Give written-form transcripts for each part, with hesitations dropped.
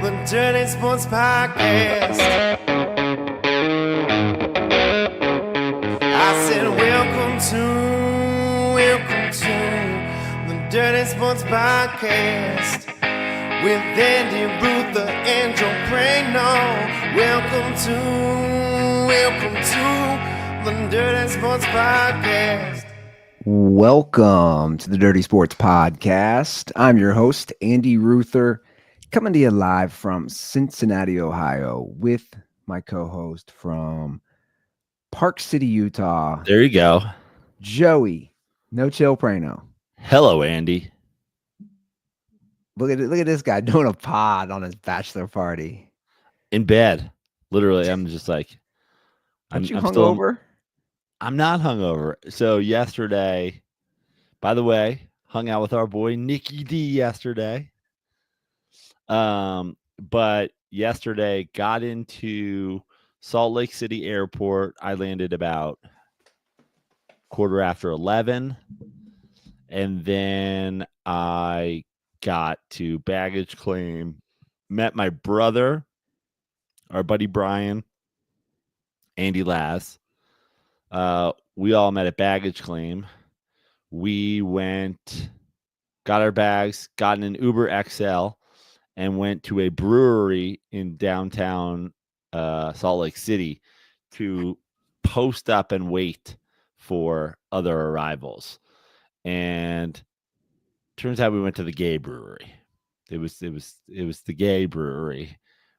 the Dirty Sports Podcast. I said, welcome to the Dirty Sports Podcast with Andy Ruther and Joe Prano. Welcome to the Dirty Sports Podcast. Welcome to the Dirty Sports Podcast. I'm your host, Andy Ruther, coming to you live from Cincinnati, Ohio, with my co-host from Park City, Utah. There you go. Joey, no chill Prano. Hello, Andy. Look at this guy doing a pod on his bachelor party. In bed. Literally, I'm just like, Aren't you hungover? I'm not hungover. So yesterday, by the way, hung out with our boy Nicky D yesterday. But yesterday got into Salt Lake City Airport. I landed about 11:15. And then I got to baggage claim, met my brother, our buddy Brian, Andy Laz. We all met at baggage claim. We went, got our bags, got in an Uber XL, and went to a brewery in downtown Salt Lake City to post up and wait for other arrivals. And turns out we went to the gay brewery. It was the gay brewery.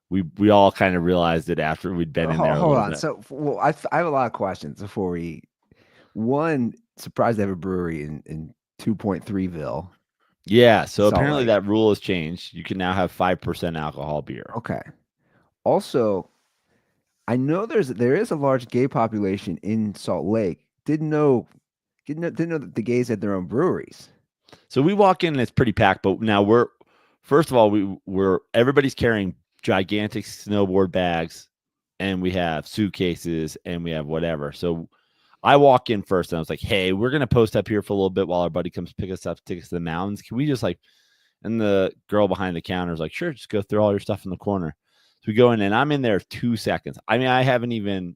We all kind of realized it after we'd been in there. Hold on. So, well, I have a lot of questions before we. One, surprised they have a brewery in 2.3ville. Yeah. So Salt apparently Lake. that rule has changed. You can now have 5% alcohol beer. Okay. Also, I know there is a large gay population in Salt Lake. Didn't know that the gays had their own breweries. So we walk in and it's pretty packed, but now first of all, everybody's carrying gigantic snowboard bags, and we have suitcases, and we have whatever. So I walk in first, and I was like, "Hey, we're gonna post up here for a little bit while our buddy comes pick us up, take us to the mountains. Can we just like?" And the girl behind the counter is like, "Sure, just go through all your stuff in the corner." So we go in, and I'm in there 2 seconds. I mean, I haven't even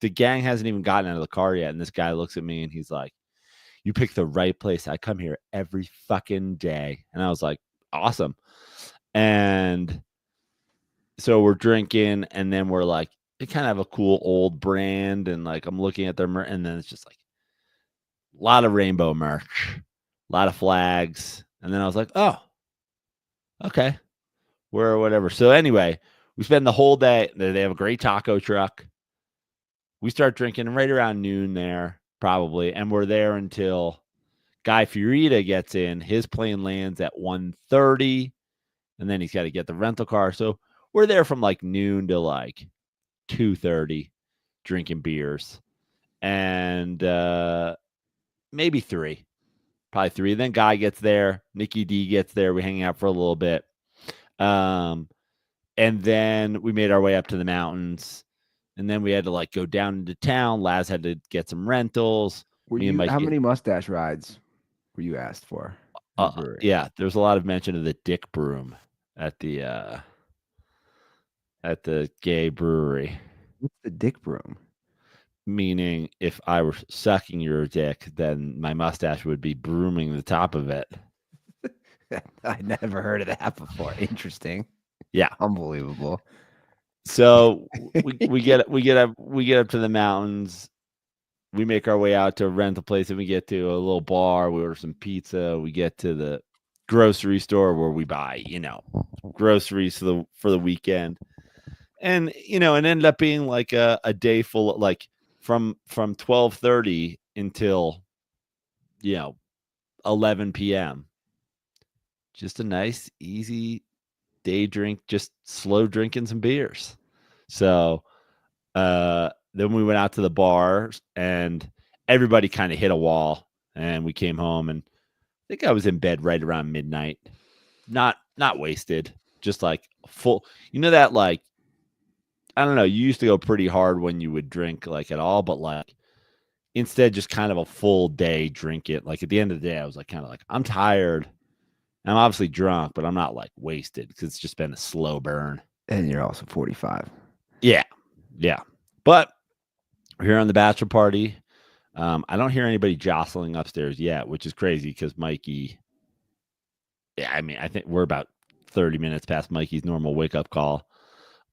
the gang hasn't even gotten out of the car yet, and this guy looks at me and he's like, "You picked the right place. I come here every fucking day." And I was like, "Awesome." And so we're drinking, and then we're like, they kind of have a cool old brand, and like I'm looking at their merch, and then it's just like a lot of rainbow merch, a lot of flags. And then I was like, "Oh, okay, we're whatever." So anyway, we spend the whole day. They have a great taco truck. We start drinking right around noon there, probably, and we're there until Guy Fiorita gets in. His plane lands at 1:30, and then he's got to get the rental car. So we're there from like noon to like 2:30 drinking beers, and maybe probably 3. Then Guy gets there. Nicky D gets there. We hang out for a little bit. And then we made our way up to the mountains, and then we had to like go down into town. Laz had to get some rentals. How many mustache rides were you asked for? Yeah, there's a lot of mention of the dick broom at the gay brewery. What's the dick broom? Meaning, if I were sucking your dick, then my mustache would be brooming the top of it. I never heard of that before. Interesting. Yeah, unbelievable. So we get up to the mountains. We make our way out to a rental place, and we get to a little bar. We order some pizza. We get to the grocery store where we buy, groceries for the weekend. And, it ended up being like a day full of like from 12:30 until, 11 p.m. Just a nice, easy day drink, just slow drinking some beers. So, then we went out to the bar, and everybody kind of hit a wall, and we came home, and I think I was in bed right around midnight. Not wasted, just like full. That like, I don't know, you used to go pretty hard when you would drink like at all, but like instead just kind of a full day drink it. Like at the end of the day, I was like kind of like, I'm tired I'm obviously drunk, but I'm not like wasted because it's just been a slow burn. And you're also 45. Yeah. Yeah. But we're here on the bachelor party. I don't hear anybody jostling upstairs yet, which is crazy because Mikey. Yeah, I mean, I think we're about 30 minutes past Mikey's normal wake up call.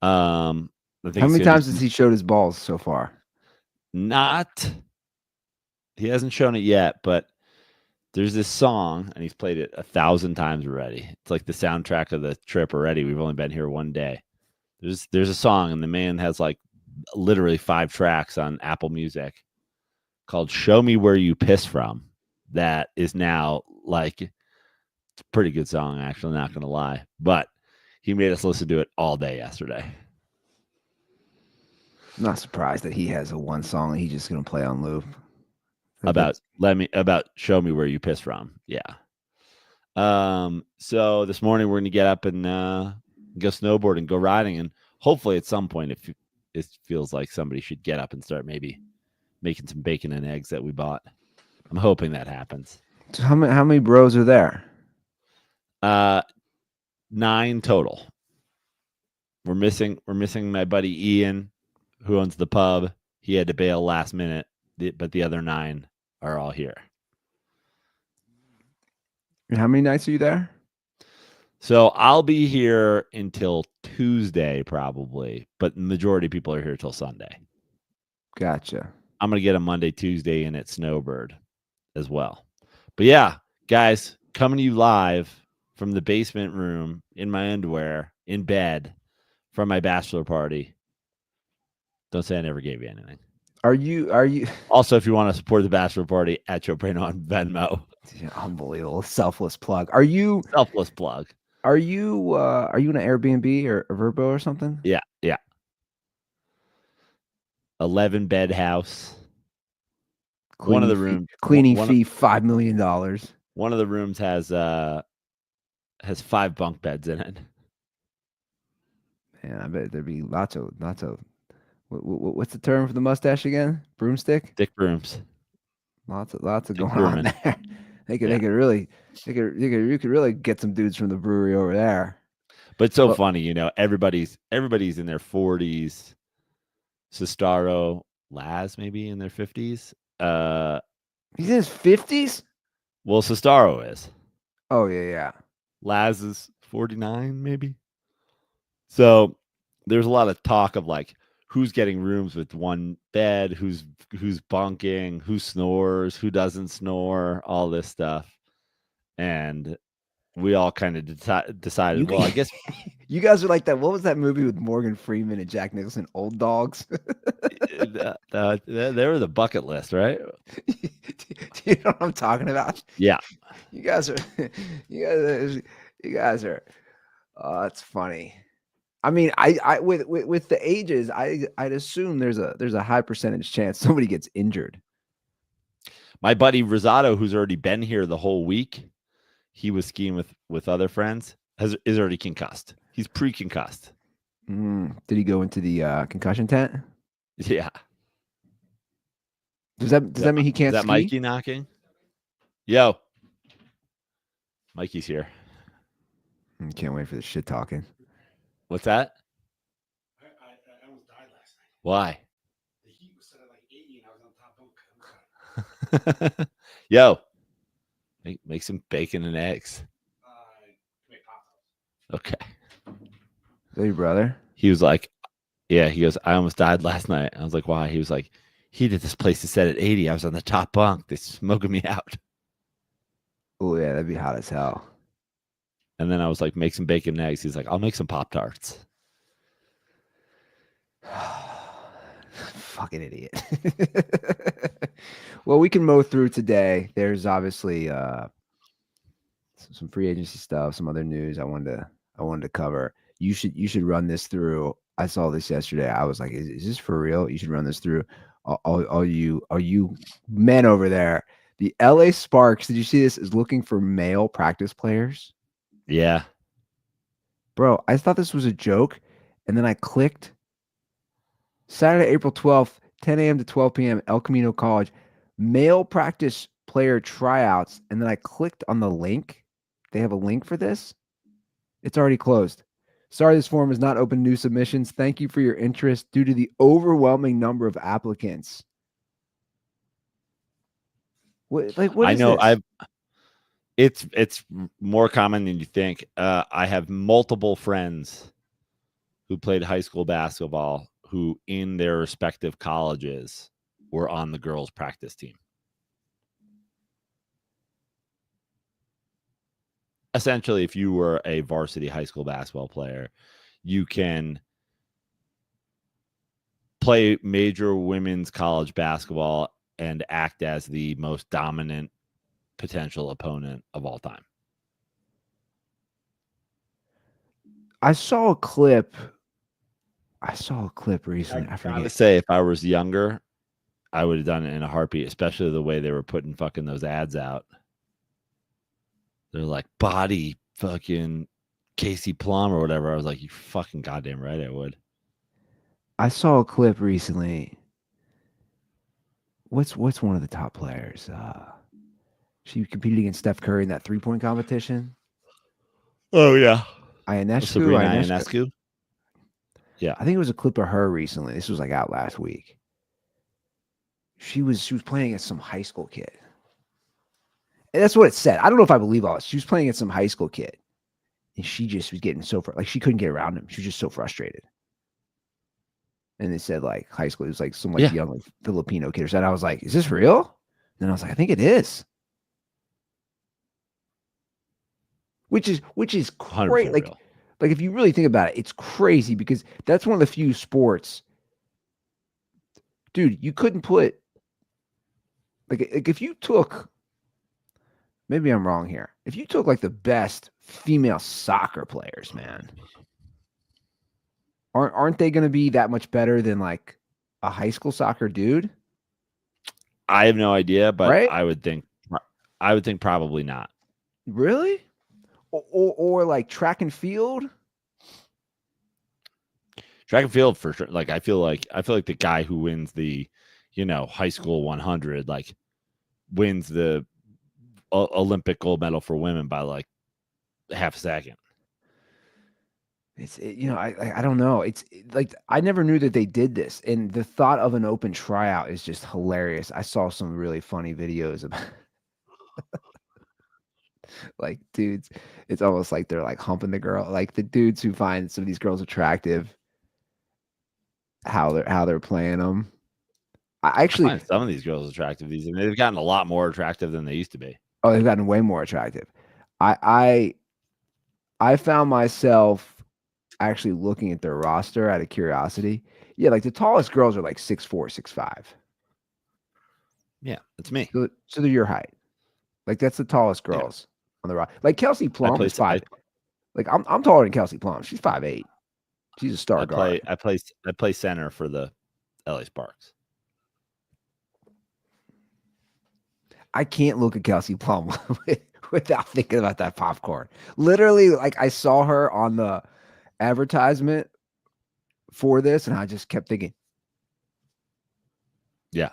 I think How it's many gonna be times has he showed his balls so far? not. He hasn't shown it yet, but there's this song, and he's played it 1,000 times already. It's like the soundtrack of the trip already. We've only been here one day. There's a song, and the man has like literally 5 tracks on Apple Music called "Show Me Where You Piss From." That is now like it's a pretty good song, actually. Not gonna lie, but he made us listen to it all day yesterday. I'm not surprised that he has a one song that he's just going to play on loop. About show me where you piss from. Yeah. So this morning we're gonna get up and go snowboarding, go riding, and hopefully at some point it feels like somebody should get up and start maybe making some bacon and eggs that we bought. I'm hoping that happens. So how many bros are there? 9 total. We're missing my buddy Ian, who owns the pub. He had to bail last minute, but the other 9 are all here. And how many nights are you there? So I'll be here until Tuesday probably, but the majority of people are here till Sunday. Gotcha. I'm going to get a Monday, Tuesday in at Snowbird as well. But yeah, guys, coming to you live from the basement room in my underwear in bed from my bachelor party. Don't say I never gave you anything. Are you Also, if you want to support the bachelor party at Joe Prano on Venmo. Unbelievable. Selfless plug. Are you Selfless plug. Are you in an Airbnb or a Verbo or something? Yeah. 11 bed house. One of the rooms cleaning fee $5 million. One of the rooms has 5 bunk beds in it. Man, I bet there'd be lots of what's the term for the mustache again? Broomstick? Dick brooms. Lots of going on there. You could really get some dudes from the brewery over there. But it's so funny, everybody's in their 40s. Sestaro, Laz maybe in their 50s. He's in his 50s? Well, Sestaro is. Oh yeah. Laz is 49 maybe. So there's a lot of talk of like who's getting rooms with one bed, who's bunking, who snores, who doesn't snore, all this stuff. And we all kind of decided, I guess you guys are like that. What was that movie with Morgan Freeman and Jack Nicholson, Old Dogs? They were the bucket list, right? Do you know what I'm talking about? Yeah. You guys are. Oh, that's funny. I mean, I with the ages, I'd assume there's a high percentage chance somebody gets injured. My buddy Rosado, who's already been here the whole week, he was skiing with other friends, is already concussed. He's pre-concussed. Did he go into the concussion tent? Yeah. Does that mean he can't ski? Is that Mikey knocking? Yo. Mikey's here. Can't wait for the shit talking. What's that? I almost died last night. Why? The heat was set at like 80 and I was on top bunk. Yo. Make some bacon and eggs. Make pop-tarts. Okay. Is that your brother? He was like, yeah, he goes, I almost died last night. I was like, why? He was like, heat at this place is set at 80. I was on the top bunk. They're smoking me out. Oh, yeah, that'd be hot as hell. And then I was like, make some bacon and eggs. He's like, I'll make some Pop-Tarts. Fucking idiot. Well, we can mow through today. There's obviously some free agency stuff, some other news I wanted to cover. You should run this through. I saw this yesterday. I was like, is this for real? You should run this through. All you men over there. The LA Sparks, did you see this, is looking for male practice players? Yeah. Bro, I thought this was a joke, and then I clicked. Saturday, April 12th, 10 a.m. to 12 p.m., El Camino College, male practice player tryouts, and then I clicked on the link They have a link for this. It's already closed. Sorry, this form is not open to new submissions. Thank you for your interest due to the overwhelming number of applicants. What I is know this? it's more common than you think. I have multiple friends who played high school basketball who in their respective colleges were on the girls practice team. Essentially, if you were a varsity high school basketball player, you can play major women's college basketball and act as the most dominant potential opponent of all time. I saw a clip recently. I I forget. gotta say, if I was younger, I would have done it in a heartbeat, especially the way they were putting fucking those ads out. They're like body fucking Casey Plum or whatever. I was like, you fucking goddamn right I would. I saw a clip recently. What's one of the top players? She competed against Steph Curry in that 3-point competition. Oh yeah. Sabrina Ionescu. Ionescu. Yeah. I think it was a clip of her recently. This was like out last week. She was playing against some high school kid. And that's what it said. I don't know if I believe all this. She was playing against some high school kid. And she just was getting so like she couldn't get around him. She was just so frustrated. And they said like high school, it was like some like young like, Filipino kid or something. I was like, is this real? And I was like, I think it is. Which is great. Like if you really think about it, it's crazy because that's one of the few sports. Dude, you couldn't put like if you took, maybe I'm wrong here. If you took like the best female soccer players, man, aren't they going to be that much better than like a high school soccer dude? I have no idea, but right? I would think probably not. Really? Or like track and field? Track and field for sure. Like I feel like the guy who wins the, high school 100 like wins the Olympic gold medal for women by like half a second. I don't know. It's like I never knew that they did this, and the thought of an open tryout is just hilarious. I saw some really funny videos about like dudes. It's almost like they're like humping the girl, like the dudes who find some of these girls attractive. How they're playing them. I find some of these girls attractive. They've gotten a lot more attractive than they used to be. Oh, they've gotten way more attractive. I found myself actually looking at their roster out of curiosity. Yeah, like the tallest girls are like 6'4", 6'5". Yeah, that's me. So they're your height. Like that's the tallest girls on the roster. Like Kelsey Plum is 5. Like I'm taller than Kelsey Plum. She's 5'8". She's a star guard. I play center for the LA Sparks. I can't look at Kelsey Plum without thinking about that popcorn. Literally, like I saw her on the advertisement for this, and I just kept thinking. Yeah.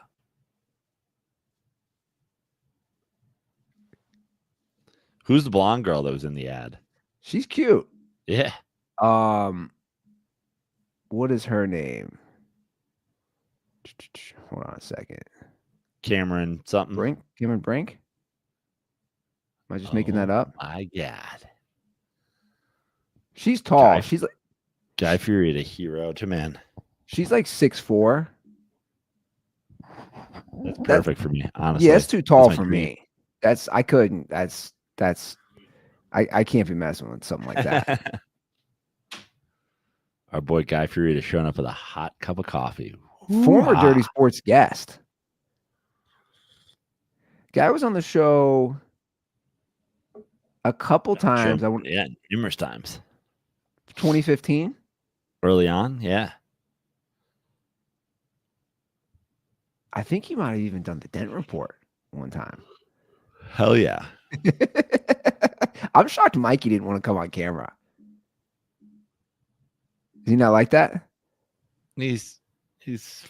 Who's the blonde girl that was in the ad? She's cute. Yeah. What is her name? Hold on a second. Cameron something. Brink? Cameron Brink? Am I just making that up? My God. She's tall. She's like Guy Fieri, a hero to man. She's like 6'4". That's perfect for me, honestly. Yeah, it's too tall for me. I couldn't. I can't be messing with something like that. Our boy Guy Fieri is showing up with a hot cup of coffee. Former Dirty Sports guest. Guy was on the show a couple times. Yeah, numerous times. 2015? Early on, yeah. I think he might have even done the Dent Report one time. Hell yeah. I'm shocked Mikey didn't want to come on camera. Is he not like that? He's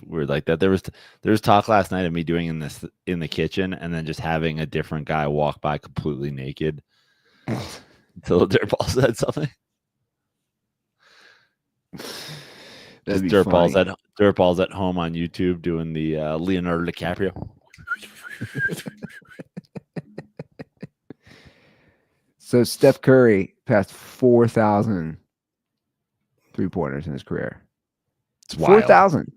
weird like that. There was talk last night of me doing this in the kitchen and then just having a different guy walk by completely naked Until the dirtball said something. That'd Just be dirtballs at home on YouTube doing the Leonardo DiCaprio. So Steph Curry passed 4,000 3-pointers in his career. It's wild. 4,000.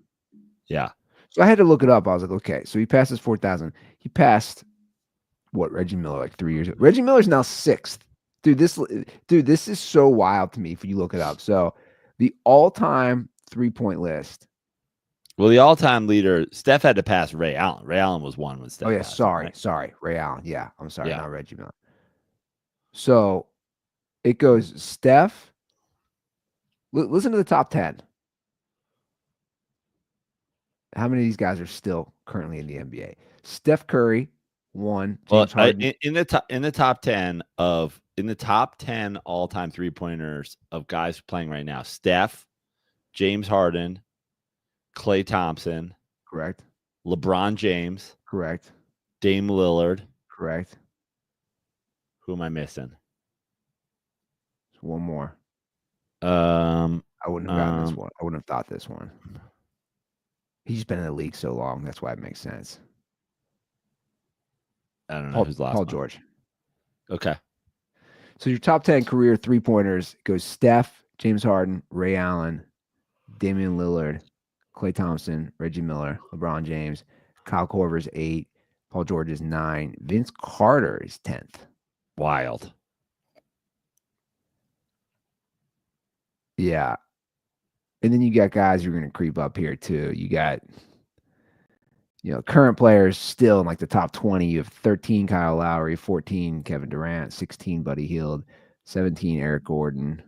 Yeah. So I had to look it up. I was like, okay, so he passes 4,000. He passed what, Reggie Miller, like 3 years ago. Reggie Miller's now 6th. Dude, this is so wild to me if you look it up. So the all-time 3-point list. Well, the all-time leader, Steph had to pass Ray Allen. Ray Allen was one when Steph. Oh yeah, passed, sorry, right? sorry, Ray Allen. Yeah, I'm sorry, Yeah. not Reggie Miller. So it goes Steph. Listen to the top 10. How many of these guys are still currently in the NBA? Steph Curry, 1. James Harden. In the top 10 all-time 3-pointers of guys playing right now, Steph, James Harden, Klay Thompson, Correct. LeBron James, Correct. Dame Lillard. Correct. Who am I missing? One more. I I wouldn't have gotten this one. I wouldn't have thought this one. He's been in the league so long. That's why it makes sense. I don't know who's last. Paul one. George. Okay. So your top 10 career 3-pointers goes Steph, James Harden, Ray Allen, Damian Lillard, Klay Thompson, Reggie Miller, LeBron James, Kyle Korver's 8, Paul George is 9, Vince Carter is 10th. Wild. Yeah. And then you got guys who are going to creep up here too. You got, current players still in like the top 20. You have 13 Kyle Lowry, 14 Kevin Durant, 16 Buddy Hield, 17 Eric Gordon.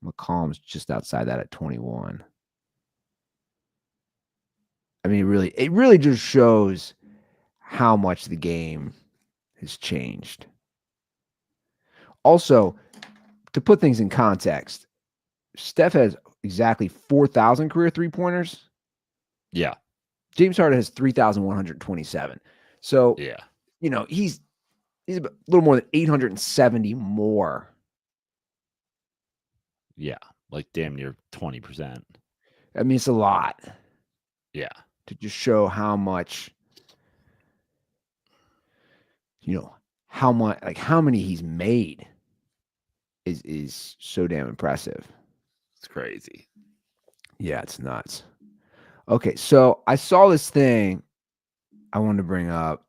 McCollum's just outside that at 21. I mean, it really just shows how much the game has changed. Also, to put things in context, Steph has exactly 4,000 career 3-pointers. Yeah. James Harden has 3,127. So, yeah, he's a little more than 870 more. Yeah, like damn near 20%. I mean, it's a lot. Yeah. To just show how much, how many he's made is so damn impressive. It's crazy. Yeah, it's nuts. Okay, so I saw this thing I wanted to bring up.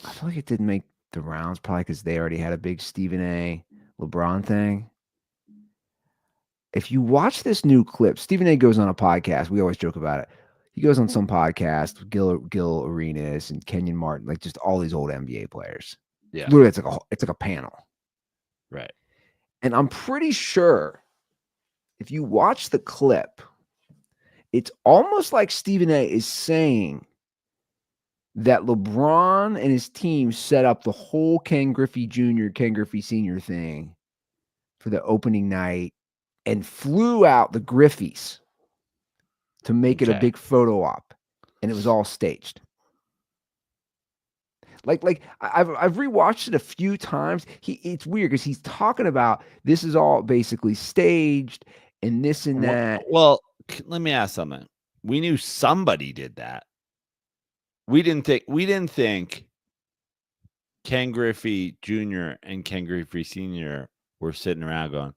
I feel like it didn't make the rounds probably because they already had a big Stephen A. LeBron thing. If you watch this new clip, Stephen A. goes on a podcast. We always joke about it. He goes on some podcast with Gil Arenas and Kenyon Martin, like just all these old NBA players. Yeah. Literally, it's like a panel. Right. And I'm pretty sure if you watch the clip, it's almost like Stephen A. is saying that LeBron and his team set up the whole Ken Griffey Jr., Ken Griffey Sr. thing for the opening night and flew out the Griffies to make it a big photo op, and it was all staged. Like I've rewatched it a few times. It's weird because he's talking about this is all basically staged and this and that. Well, let me ask something. We knew somebody did that. We didn't think Ken Griffey Jr. and Ken Griffey Sr. were sitting around going,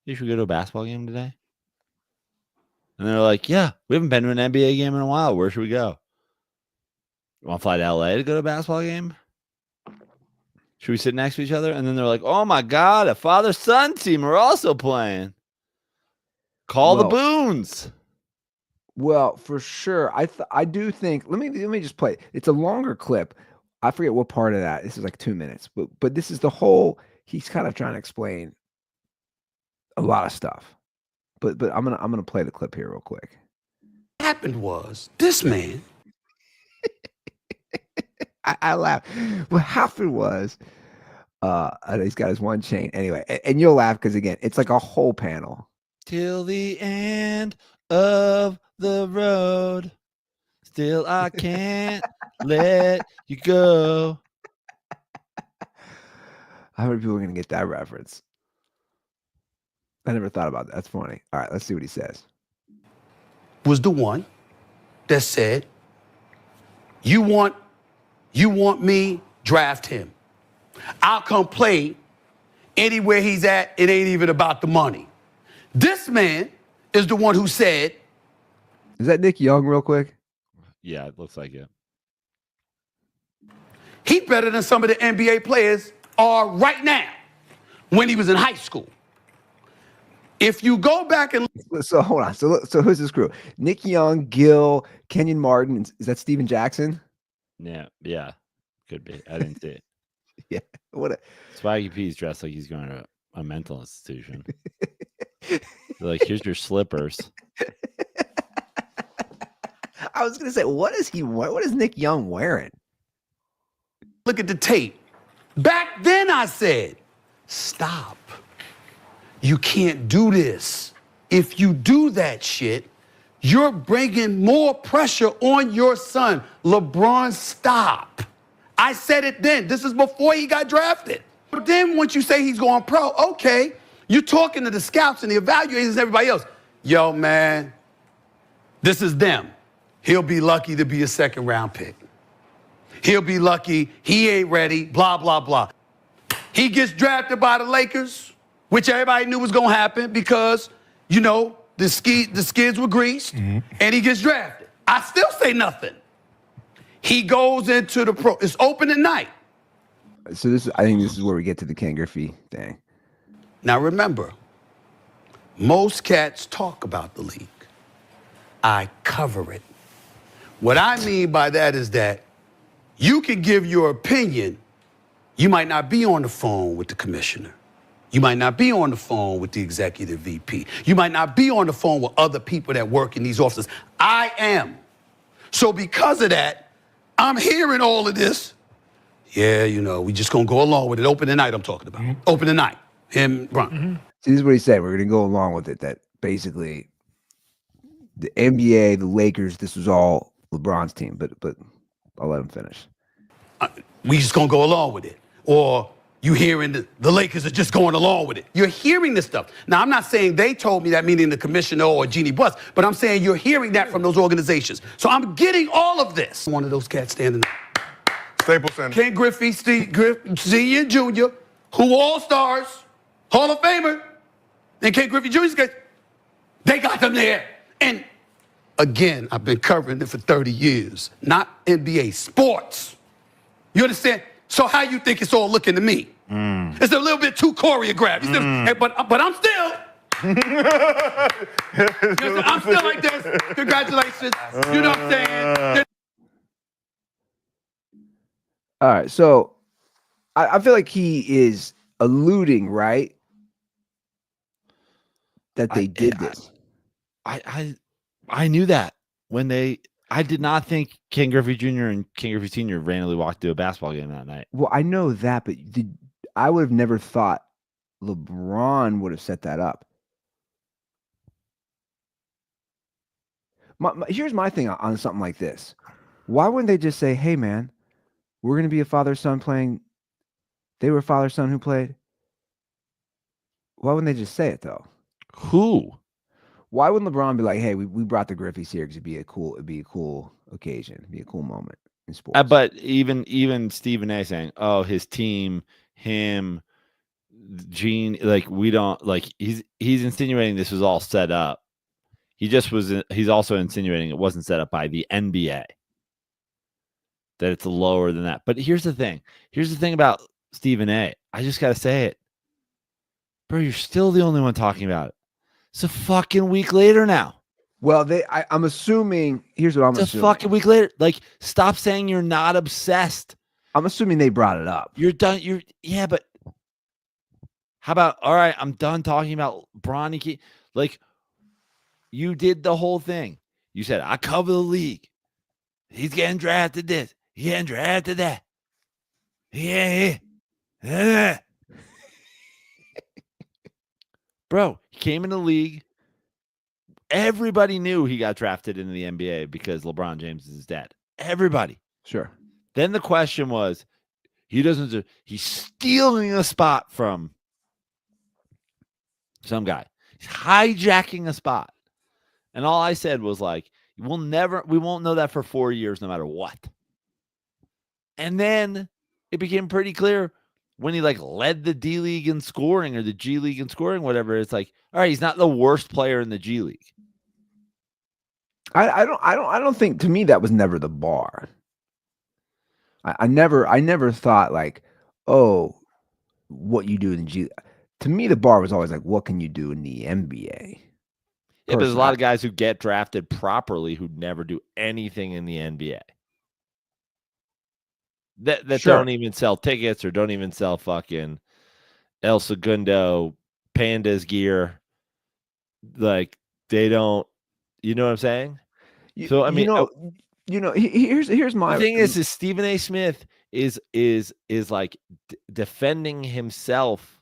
"You should go to a basketball game today." And they're like, "Yeah, we haven't been to an NBA game in a while. Where should we go? You want to fly to LA to go to a basketball game? Should we sit next to each other?" And then they're like, "Oh my God, a father-son team are also playing. Call the Boons." Well, for sure. I do think. Let me just play. It's a longer clip. I forget what part of that. This is like 2 minutes, but this is the whole. He's kind of trying to explain a lot of stuff. But I'm gonna play the clip here real quick. What happened was this man. I laugh. What happened was, he's got his one chain anyway, and you'll laugh because again, it's like a whole panel. Till the end of the road, still I can't let you go. How many people are going to get that reference? I never thought about that. That's funny. All right, let's see what he says. Was the one that said, you want me, draft him. I'll come play anywhere he's at. It ain't even about the money. This man is the one who said, Is that Nick Young real quick? Yeah, it looks like it. he's better than some of the NBA players are right now when he was in high school. If you go back and So hold on. So who's this crew? Nick Young, Gil, Kenyon Martin. Is that Steven Jackson? Yeah, could be. I didn't see it. Yeah. What? Swaggy P's dressed like he's going to a mental institution. They're like, here's your slippers. I was gonna say, what is Nick Young wearing? look at the tape, back then I said, stop. You can't do this. If you do that shit, you're bringing more pressure on your son. LeBron, stop. I said it then. This is before he got drafted. But then once you say he's going pro, okay, you're talking to the scouts and the evaluators and everybody else. Yo, man, this is them. He'll be lucky to be a second-round pick. He'll be lucky. He ain't ready, blah, blah, blah. He gets drafted by the Lakers, which everybody knew was going to happen because, you know, the skids were greased, and he gets drafted. I still say nothing. He goes into the pro. It's opening night. So I think this is where we get to the Ken Griffey thing. Now remember, most cats talk about the league. I cover it. What I mean by that is that you can give your opinion. You might not be on the phone with the commissioner. You might not be on the phone with the executive VP. You might not be on the phone with other people that work in these offices. I am. So because of that, I'm hearing all of this. Yeah, you know, we just gonna go along with it. Open the night I'm talking about. Open the night. Him, Bron. See, this is what he said. We're going to go along with it. That basically the NBA, the Lakers, this was all LeBron's team. But I'll let him finish. We just gonna go along with it. Or you hearing the Lakers are just going along with it. You're hearing this stuff. Now, I'm not saying they told me that, meaning the commissioner or Jeannie Buss, but I'm saying you're hearing that from those organizations. So I'm getting all of this. One of those cats standing up. Staples Center. Ken Griffey, Senior and Junior, who all-stars, Hall of Famer, and Ken Griffey Jr. They got them there. And again, I've been covering it for 30 years, not NBA, sports. You understand? So how you think it's all looking to me? It's a little bit too choreographed. Hey, but I'm still. I'm still like this. Congratulations. You know what I'm saying? All right. So I feel like he is alluding, right? That they did this. I knew that when I did not think Ken Griffey Jr. and Ken Griffey Sr. randomly walked to a basketball game that night. Well, I know that, but I would have never thought LeBron would have set that up. Here's my thing on something like this. Why wouldn't they just say, hey, man, we're going to be a father-son playing. They were a father-son who played. Why wouldn't they just say it, though? Who? Why wouldn't LeBron be like, hey, we brought the Griffeys here because it'd be a cool occasion, it'd be a cool moment in sports. But even Stephen A saying, oh, his team, him, Gene, like we don't like he's insinuating this was all set up. He's also insinuating it wasn't set up by the NBA. That it's lower than that. But here's the thing. Here's the thing about Stephen A. I just gotta say it. Bro, you're still the only one talking about it. It's a fucking week later now. Well, I'm assuming. Here's what I'm assuming. It's a fucking week later. Like, stop saying you're not obsessed. I'm assuming they brought it up. You're done. Yeah, but how about, all right, I'm done talking about Bronny. Like, you did the whole thing. You said, I cover the league. He's getting drafted this. He's getting drafted that. Yeah. Bro, he came in the league. Everybody knew he got drafted into the NBA because LeBron James is his dad. Everybody. Sure. Then the question was, He doesn't. He's stealing a spot from some guy. He's hijacking a spot. And all I said was like, we won't know that for 4 years, no matter what. And then it became pretty clear when he like led the D League in scoring or the G League in scoring, whatever. It's like, all right, he's not the worst player in the G League. I don't think, to me, that was never the bar. I never thought like, oh, what you do in the G. To me, the bar was always like, what can you do in the NBA? Yeah, but there's a lot of guys who get drafted properly who never do anything in the NBA. That Sure. don't even sell tickets or don't even sell fucking El Segundo Pandas gear. Like they don't, you know what I'm saying? So I mean, here's my the thing is Stephen A. Smith is like defending himself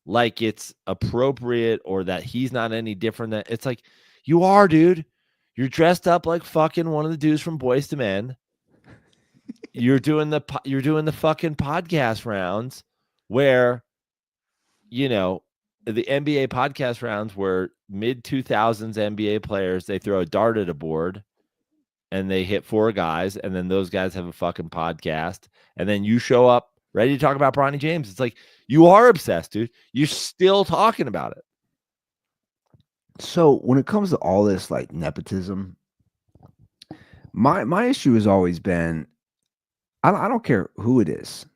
like it's appropriate or that he's not any different than it's like you are, dude. You're dressed up like fucking one of the dudes from Boys to Men. You're doing the fucking podcast rounds where, you know, the NBA podcast rounds where mid 2000s NBA players, they throw a dart at a board and they hit 4 guys, and then those guys have a fucking podcast, and then you show up ready to talk about Bronny James. It's like you are obsessed, dude. You're still talking about it. So when it comes to all this like nepotism, my issue has always been, I don't care who it is.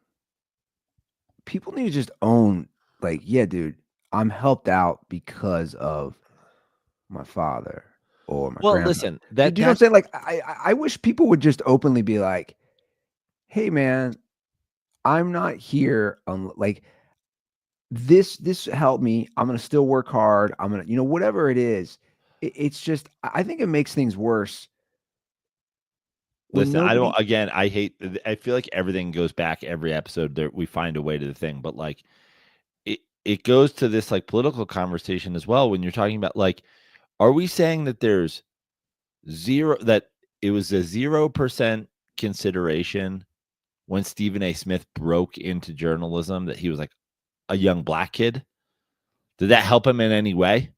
People need to just own, like, yeah, dude, I'm helped out because of my father or my grandma. Listen, Do you know what I'm saying? Like, I wish people would just openly be like, hey, man, I'm not here on like this helped me. I'm gonna still work hard. I'm gonna, whatever it is. It's just, I think it makes things worse. Listen, I feel like everything goes back every episode that we find a way to the thing, but like it goes to this like political conversation as well. When you're talking about like, are we saying that there's that it was a 0% consideration when Stephen A. Smith broke into journalism that he was like a young black kid? Did that help him in any way?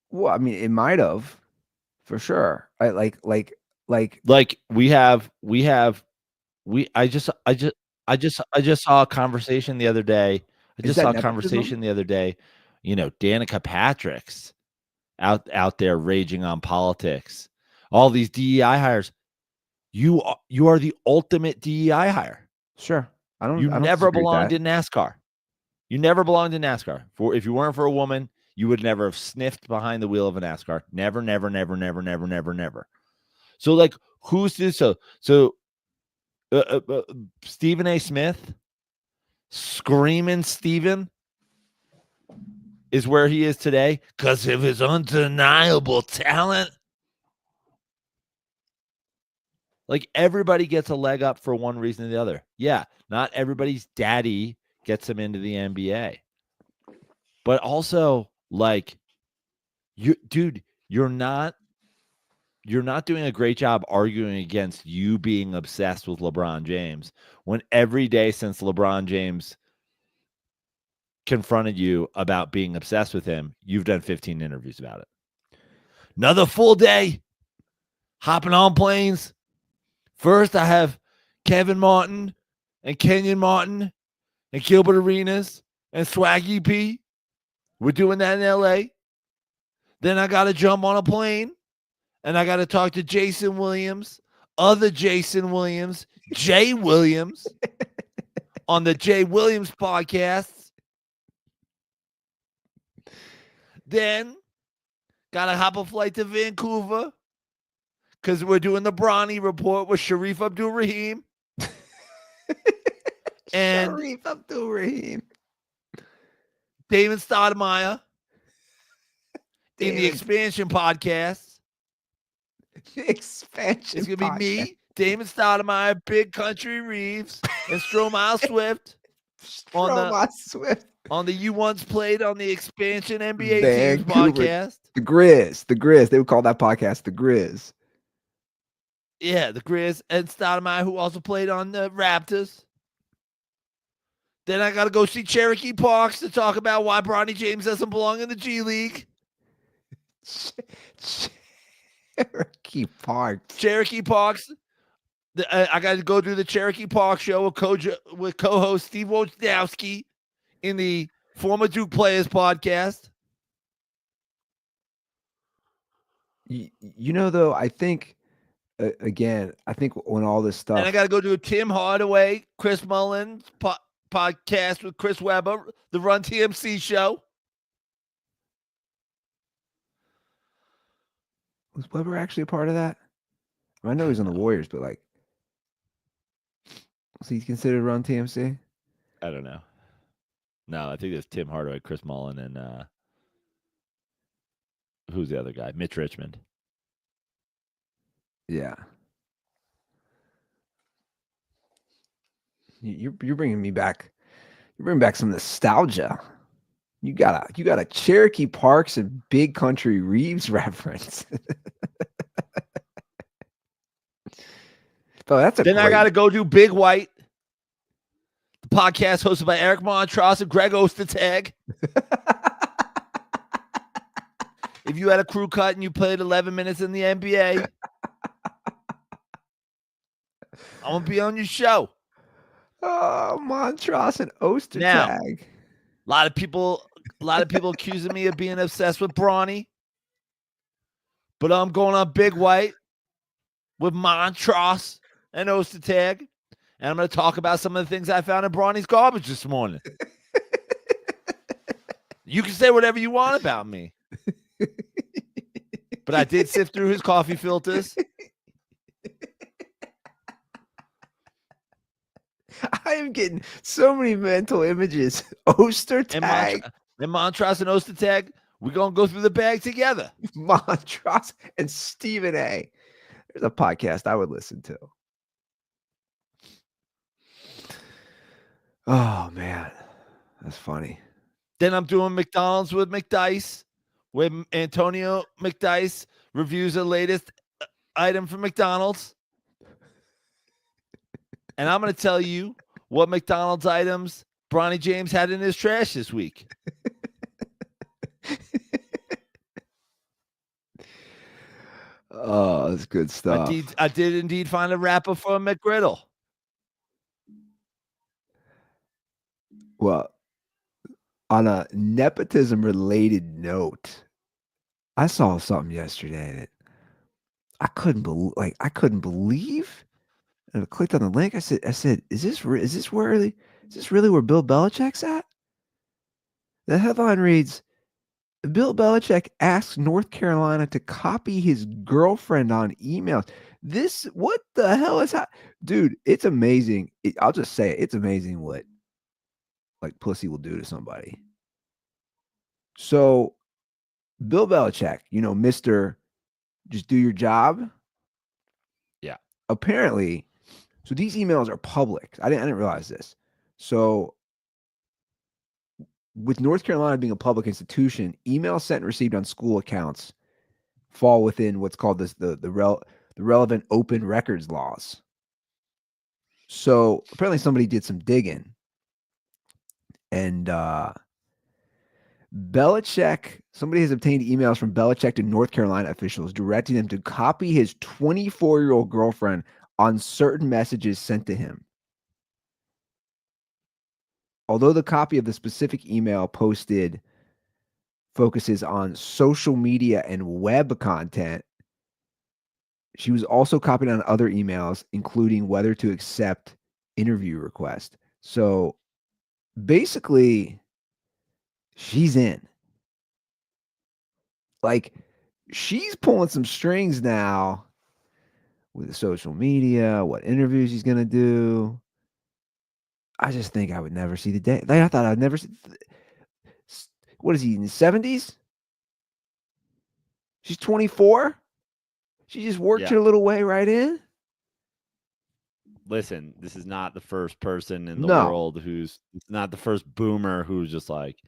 Well, I mean, it might have, for sure. I like I just saw a conversation the other day. You know, Danica Patrick's out there raging on politics. All these DEI hires. You are the ultimate DEI hire. Sure. I don't never disagree with belonged that. in NASCAR. You never belonged in NASCAR. If you weren't for a woman, you would never have sniffed behind the wheel of a NASCAR. Never, never, never, never, never, never, never. So like, who's this? So Stephen A. Smith, screaming Stephen, is where he is today because of his undeniable talent. Like everybody gets a leg up for one reason or the other. Yeah, not everybody's daddy gets them into the NBA. But also, like, you're not doing a great job arguing against you being obsessed with LeBron James when every day since LeBron James confronted you about being obsessed with him, you've done 15 interviews about it. Another full day, hopping on planes. First, I have Kevin Martin and Kenyon Martin and Gilbert Arenas and Swaggy P. We're doing that in LA. Then I got to jump on a plane and I got to talk to Jason Williams, other Jason Williams, Jay Williams on the Jay Williams podcast. Then got to hop a flight to Vancouver because we're doing the Bronny report with Sharif Abdul-Rahim. And Sharif Abdul-Rahim. David Stoudemire in the Expansion podcast. The Expansion It's going to be me, Damon Stoudemire, Big Country Reeves, and Stromile Swift on the You Once Played on the Expansion NBA Teams podcast. The Grizz. They would call that podcast The Grizz. Yeah, the Grizz and Stoudemire, who also played on the Raptors. Then I got to go see Cherokee Parks to talk about why Bronny James doesn't belong in the G League. Cherokee Parks. Cherokee Parks. I got to go do the Cherokee Park show with co-host Steve Wojnarowski in the Former Duke Players podcast. You know, though, I think, again, I think when all this stuff. And I got to go do a Tim Hardaway, Chris Mullins podcast with Chris Webber, the Run TMC show. Was Weber actually a part of that? I know he's on the Warriors, but like, was he considered Run TMC? I don't know. No, I think it's Tim Hardaway, Chris Mullin, and who's the other guy? Mitch Richmond. Yeah. You're bringing me back. You're bringing back some nostalgia. You got a Cherokee Parks and Big Country Reeves reference. Oh, that's a. Then I got to go do Big White, the podcast hosted by Eric Montross and Greg Ostertag. If you had a crew cut and you played 11 minutes in the NBA, I'm gonna be on your show. Oh, Montross and Ostertag. Now, a lot of people accusing me of being obsessed with Bronny, but I'm going on Big White with Montross and Ostertag, and I'm going to talk about some of the things I found in Bronny's garbage this morning. You can say whatever you want about me, but I did sift through his coffee filters. I am getting so many mental images. Ostertag. And Montross and Ostertag, we're going to go through the bag together. Montross and Stephen A. There's a podcast I would listen to. Oh, man. That's funny. Then I'm doing McDonald's with McDice, where Antonio McDice reviews the latest item from McDonald's. And I'm going to tell you what McDonald's items Bronny James had in his trash this week. Oh, that's good stuff. I did indeed find a wrapper for a McGriddle. Well, on a nepotism-related note, I saw something yesterday that I couldn't believe. And I clicked on the link. I said, is this really where Bill Belichick's at? The headline reads, Bill Belichick asks North Carolina to copy his girlfriend on emails. What the hell is that? Dude, it's amazing. I'll just say it. It's amazing what like pussy will do to somebody. So Bill Belichick, Mr. Just do your job. Yeah. Apparently, so these emails are public. I didn't realize this. So with North Carolina being a public institution, emails sent and received on school accounts fall within what's called the relevant open records laws. So apparently somebody did some digging, and somebody has obtained emails from Belichick to North Carolina officials directing them to copy his 24-year-old girlfriend on certain messages sent to him. Although the copy of the specific email posted focuses on social media and web content, she was also copied on other emails, including whether to accept interview request. So basically, she's in. Like, she's pulling some strings now with the social media, what interviews he's going to do. I just think I would never see the day. Like, I thought I'd never see. What is he, in his 70s? She's 24? She just worked her little way right in? Listen, this is not the first person in the world it's not the first boomer who's just like,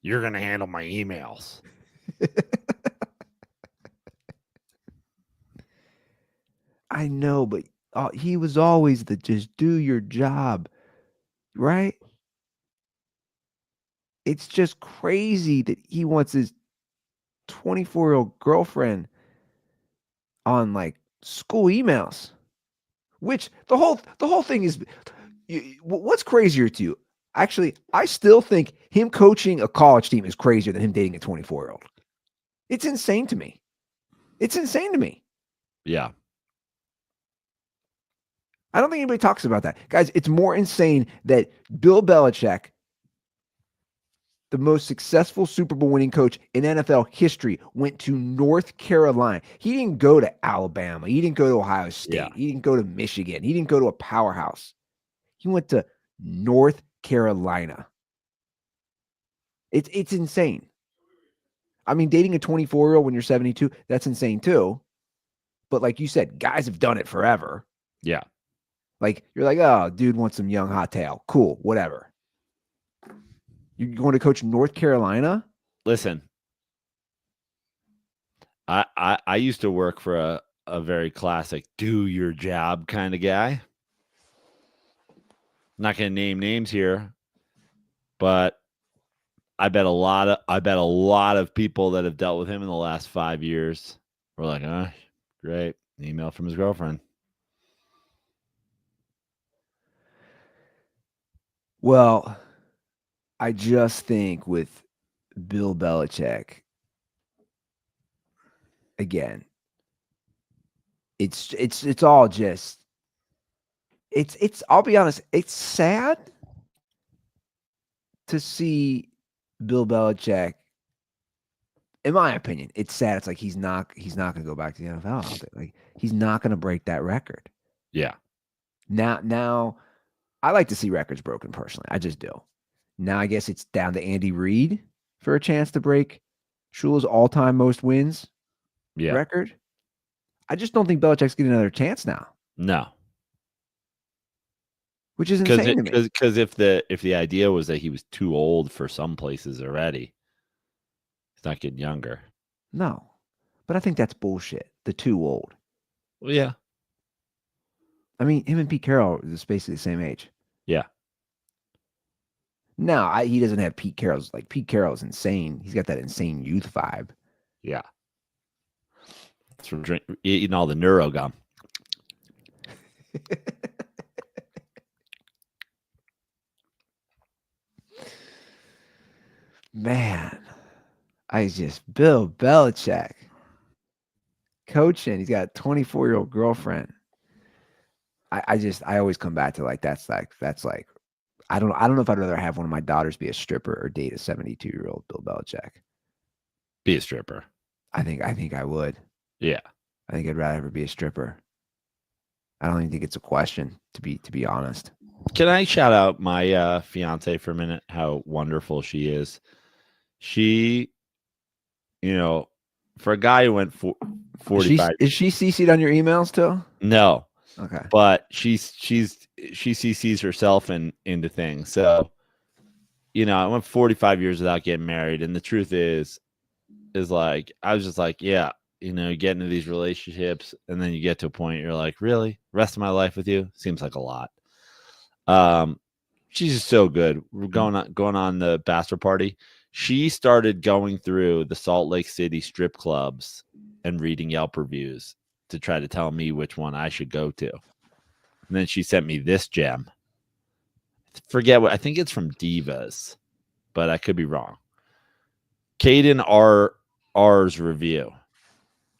you're going to handle my emails. I know, but he was always the just do your job, right? It's just crazy that he wants his 24-year-old girlfriend on like school emails, which the whole thing is. What's crazier to you? Actually, I still think him coaching a college team is crazier than him dating a 24-year-old. It's insane to me. It's insane to me. Yeah. I don't think anybody talks about that. Guys, it's more insane that Bill Belichick, the most successful Super Bowl winning coach in NFL history, went to North Carolina. He didn't go to Alabama. He didn't go to Ohio State. Yeah. He didn't go to Michigan. He didn't go to a powerhouse. He went to North Carolina. It's insane. I mean, dating a 24-year-old when you're 72, that's insane too. But like you said, guys have done it forever. Yeah. Like, you're like, oh, dude wants some young hot tail. Cool, whatever. You're going to coach North Carolina? Listen, I used to work for a very classic do your job kind of guy. Not going to name names here, but I bet a lot of people that have dealt with him in the last 5 years were like, oh, great. An email from his girlfriend. Well, I just think with Bill Belichick, again, it's all just it's I'll be honest, it's sad to see Bill Belichick. In my opinion, it's sad. It's like he's not going to go back to the NFL. I don't think. Like, he's not going to break that record. Yeah. Now, I like to see records broken personally. I just do. Now, I guess it's down to Andy Reid for a chance to break Shula's all-time most wins record. I just don't think Belichick's getting another chance now. No. Which is insane to me. Because if the idea was that he was too old for some places already, he's not getting younger. No. But I think that's bullshit. The too old. Well, yeah. I mean, him and Pete Carroll is basically the same age. Yeah. No, he doesn't have Pete Carroll's. Like, Pete Carroll's insane. He's got that insane youth vibe. Yeah. It's from eating all the neuro gum. Man, Bill Belichick coaching. He's got a 24-year-old girlfriend. I always come back to that's like I don't know if I'd rather have one of my daughters be a stripper or date a 72-year-old Bill Belichick. Be a stripper. I think I would. Yeah. I think I'd rather be a stripper. I don't even think it's a question, to be honest. Can I shout out my fiance for a minute? How wonderful she is. She, for a guy who went 45. Is she CC'd on your emails too? No. Okay. But she CCs herself into things. So, I went 45 years without getting married, and the truth is like I was just like, yeah, you get into these relationships, and then you get to a point you're like, really, rest of my life with you seems like a lot. She's just so good. We're going on the bachelor party. She started going through the Salt Lake City strip clubs and reading Yelp reviews to try to tell me which one I should go to. And then she sent me this gem. I think it's from Divas, but I could be wrong. Caden R's review.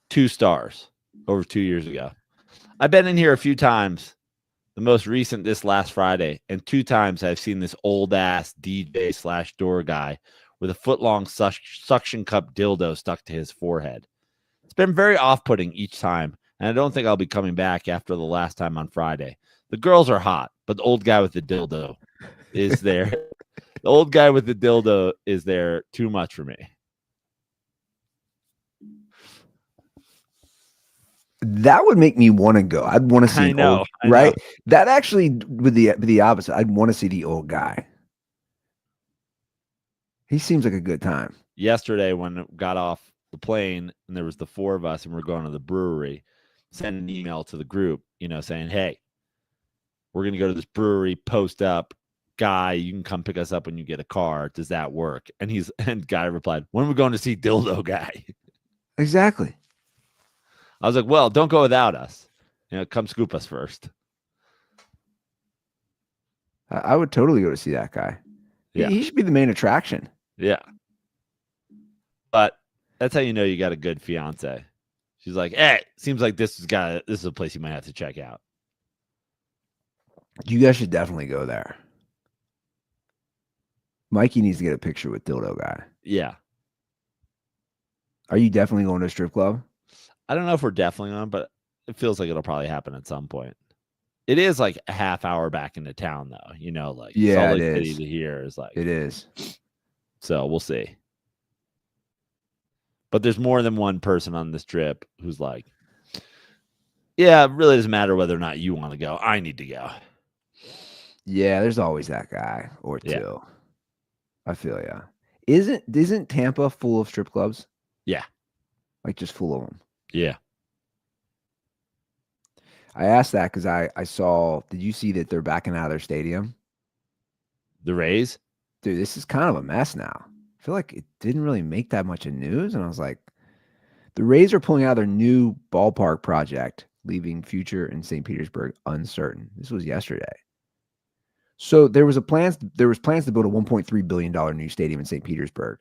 2 stars over 2 years ago. I've been in here a few times. The most recent this last Friday, and 2 times I've seen this old ass DJ/door guy with a foot-long suction cup dildo stuck to his forehead. It's been very off-putting each time, and I don't think I'll be coming back after the last time on Friday. The girls are hot, but the old guy with the dildo is there. The old guy with the dildo is there too much for me. That would make me want to go. I'd want to see. I know. That actually would be the opposite. I'd want to see the old guy. He seems like a good time. Yesterday, when it got off the plane and there was the 4 of us and we're going to the brewery, send an email to the group, saying, hey, we're going to go to this brewery, post up. Guy, you can come pick us up when you get a car. Does that work? And Guy replied, when are we going to see Dildo Guy? Exactly. I was like, well, don't go without us. Come scoop us first. I would totally go to see that guy. Yeah. He should be the main attraction. Yeah. But that's how you know you got a good fiance. She's like, hey, seems like this is a place you might have to check out. You guys should definitely go there. Mikey needs to get a picture with Dildo Guy. Yeah. Are you definitely going to a strip club? I don't know if we're definitely on, but it feels like it'll probably happen at some point. It is like a half hour back into town, though. Like yeah, Salt Lake it City is. to here is like it is. So we'll see. But there's more than one person on this trip who's like, yeah, it really doesn't matter whether or not you want to go. I need to go. Yeah, there's always that guy or two. Yeah. I feel ya. Isn't Tampa full of strip clubs? Yeah. Like just full of them. Yeah. I asked that because I saw, did you see that they're backing out of their stadium? The Rays? Dude, this is kind of a mess now. I feel like it didn't really make that much of news. And I was like, the Rays are pulling out their new ballpark project, leaving future in St. Petersburg uncertain. This was yesterday. So there was plans to build a $1.3 billion new stadium in St. Petersburg.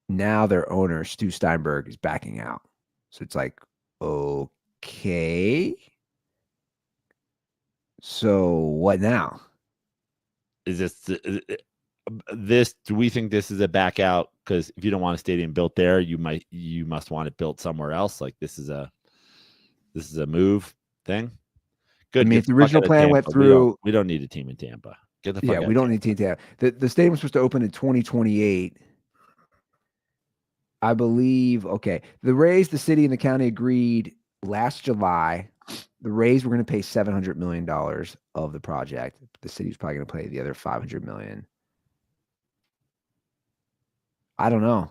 Now their owner, Stu Steinberg, is backing out. So it's like, okay. So what now? Is this do we think this is a back out? Because if you don't want a stadium built there, you must want it built somewhere else. Like this is a move thing. Good. I mean, if the original plan went through, we don't need a team in Tampa. Get the fuck out. Yeah, we don't need Tampa. The stadium was supposed to open in 2028. I believe. Okay, the Rays, the city, and the county agreed last July. The Rays were going to pay $700 million of the project. The city's probably going to pay the other $500 million. I don't know.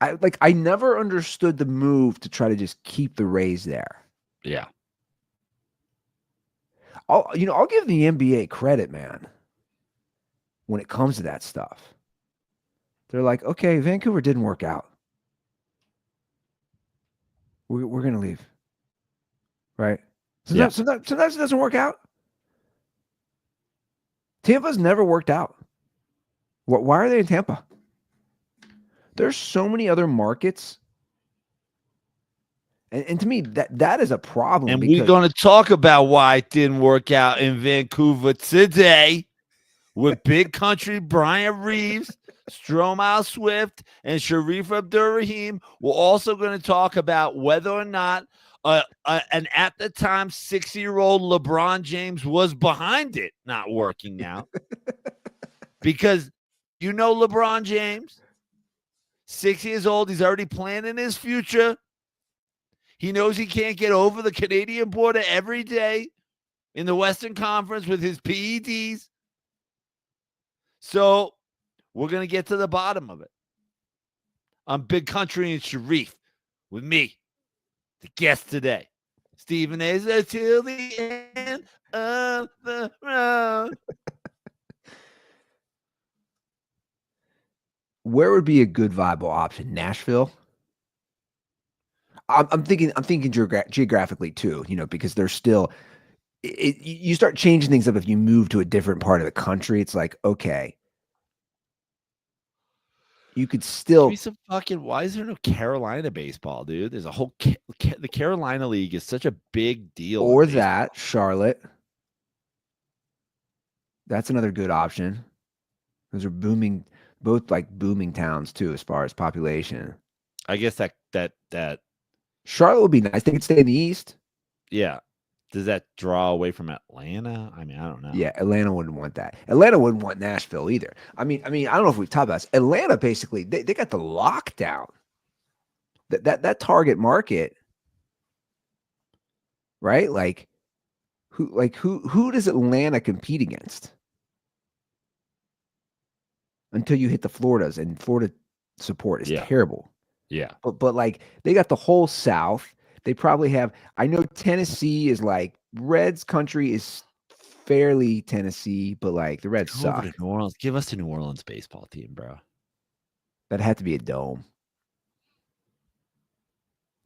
I never understood the move to try to just keep the Rays there. Yeah. I'll give the NBA credit, man. When it comes to that stuff, they're like, okay, Vancouver didn't work out. We're gonna leave, right? Sometimes it doesn't work out. Tampa's never worked out. Why are they in Tampa? There's so many other markets. And to me, that is a problem. And we're going to talk about why it didn't work out in Vancouver today with Big Country Brian Reeves, Stromile Swift, and Sharif Abdur-Rahim. We're also going to talk about whether or not an at the time 60-year-old LeBron James was behind it not working out. Because LeBron James, 6 years old, he's already planning his future. He knows he can't get over the Canadian border every day in the Western Conference with his PEDs. So we're going to get to the bottom of it. I'm Big Country and Sharif with me, the guest today, Stephen A. Till the end of the road. Where would be a good viable option? Nashville. I'm thinking geographically too. Because there's still. You start changing things up if you move to a different part of the country. It's like, okay, you could still. Give me some fucking. Why is there no Carolina baseball, dude? There's a whole. The Carolina League is such a big deal. Or that Charlotte. That's another good option. Those are booming. Both like booming towns too, as far as population. I guess that Charlotte would be nice. They could stay in the East. Yeah. Does that draw away from Atlanta? I mean, I don't know. Yeah, Atlanta wouldn't want that. Atlanta wouldn't want Nashville either. I mean, I don't know if we've talked about this. Atlanta basically they got the lockdown. That target market, right? Who does Atlanta compete against? Until you hit the Floridas, and Florida support is terrible. Yeah. But like they got the whole South. They probably have. I know Tennessee is like Reds country is fairly Tennessee, but like the Reds Go over suck. to New Orleans. Give us a New Orleans baseball team, bro. That had to be a dome.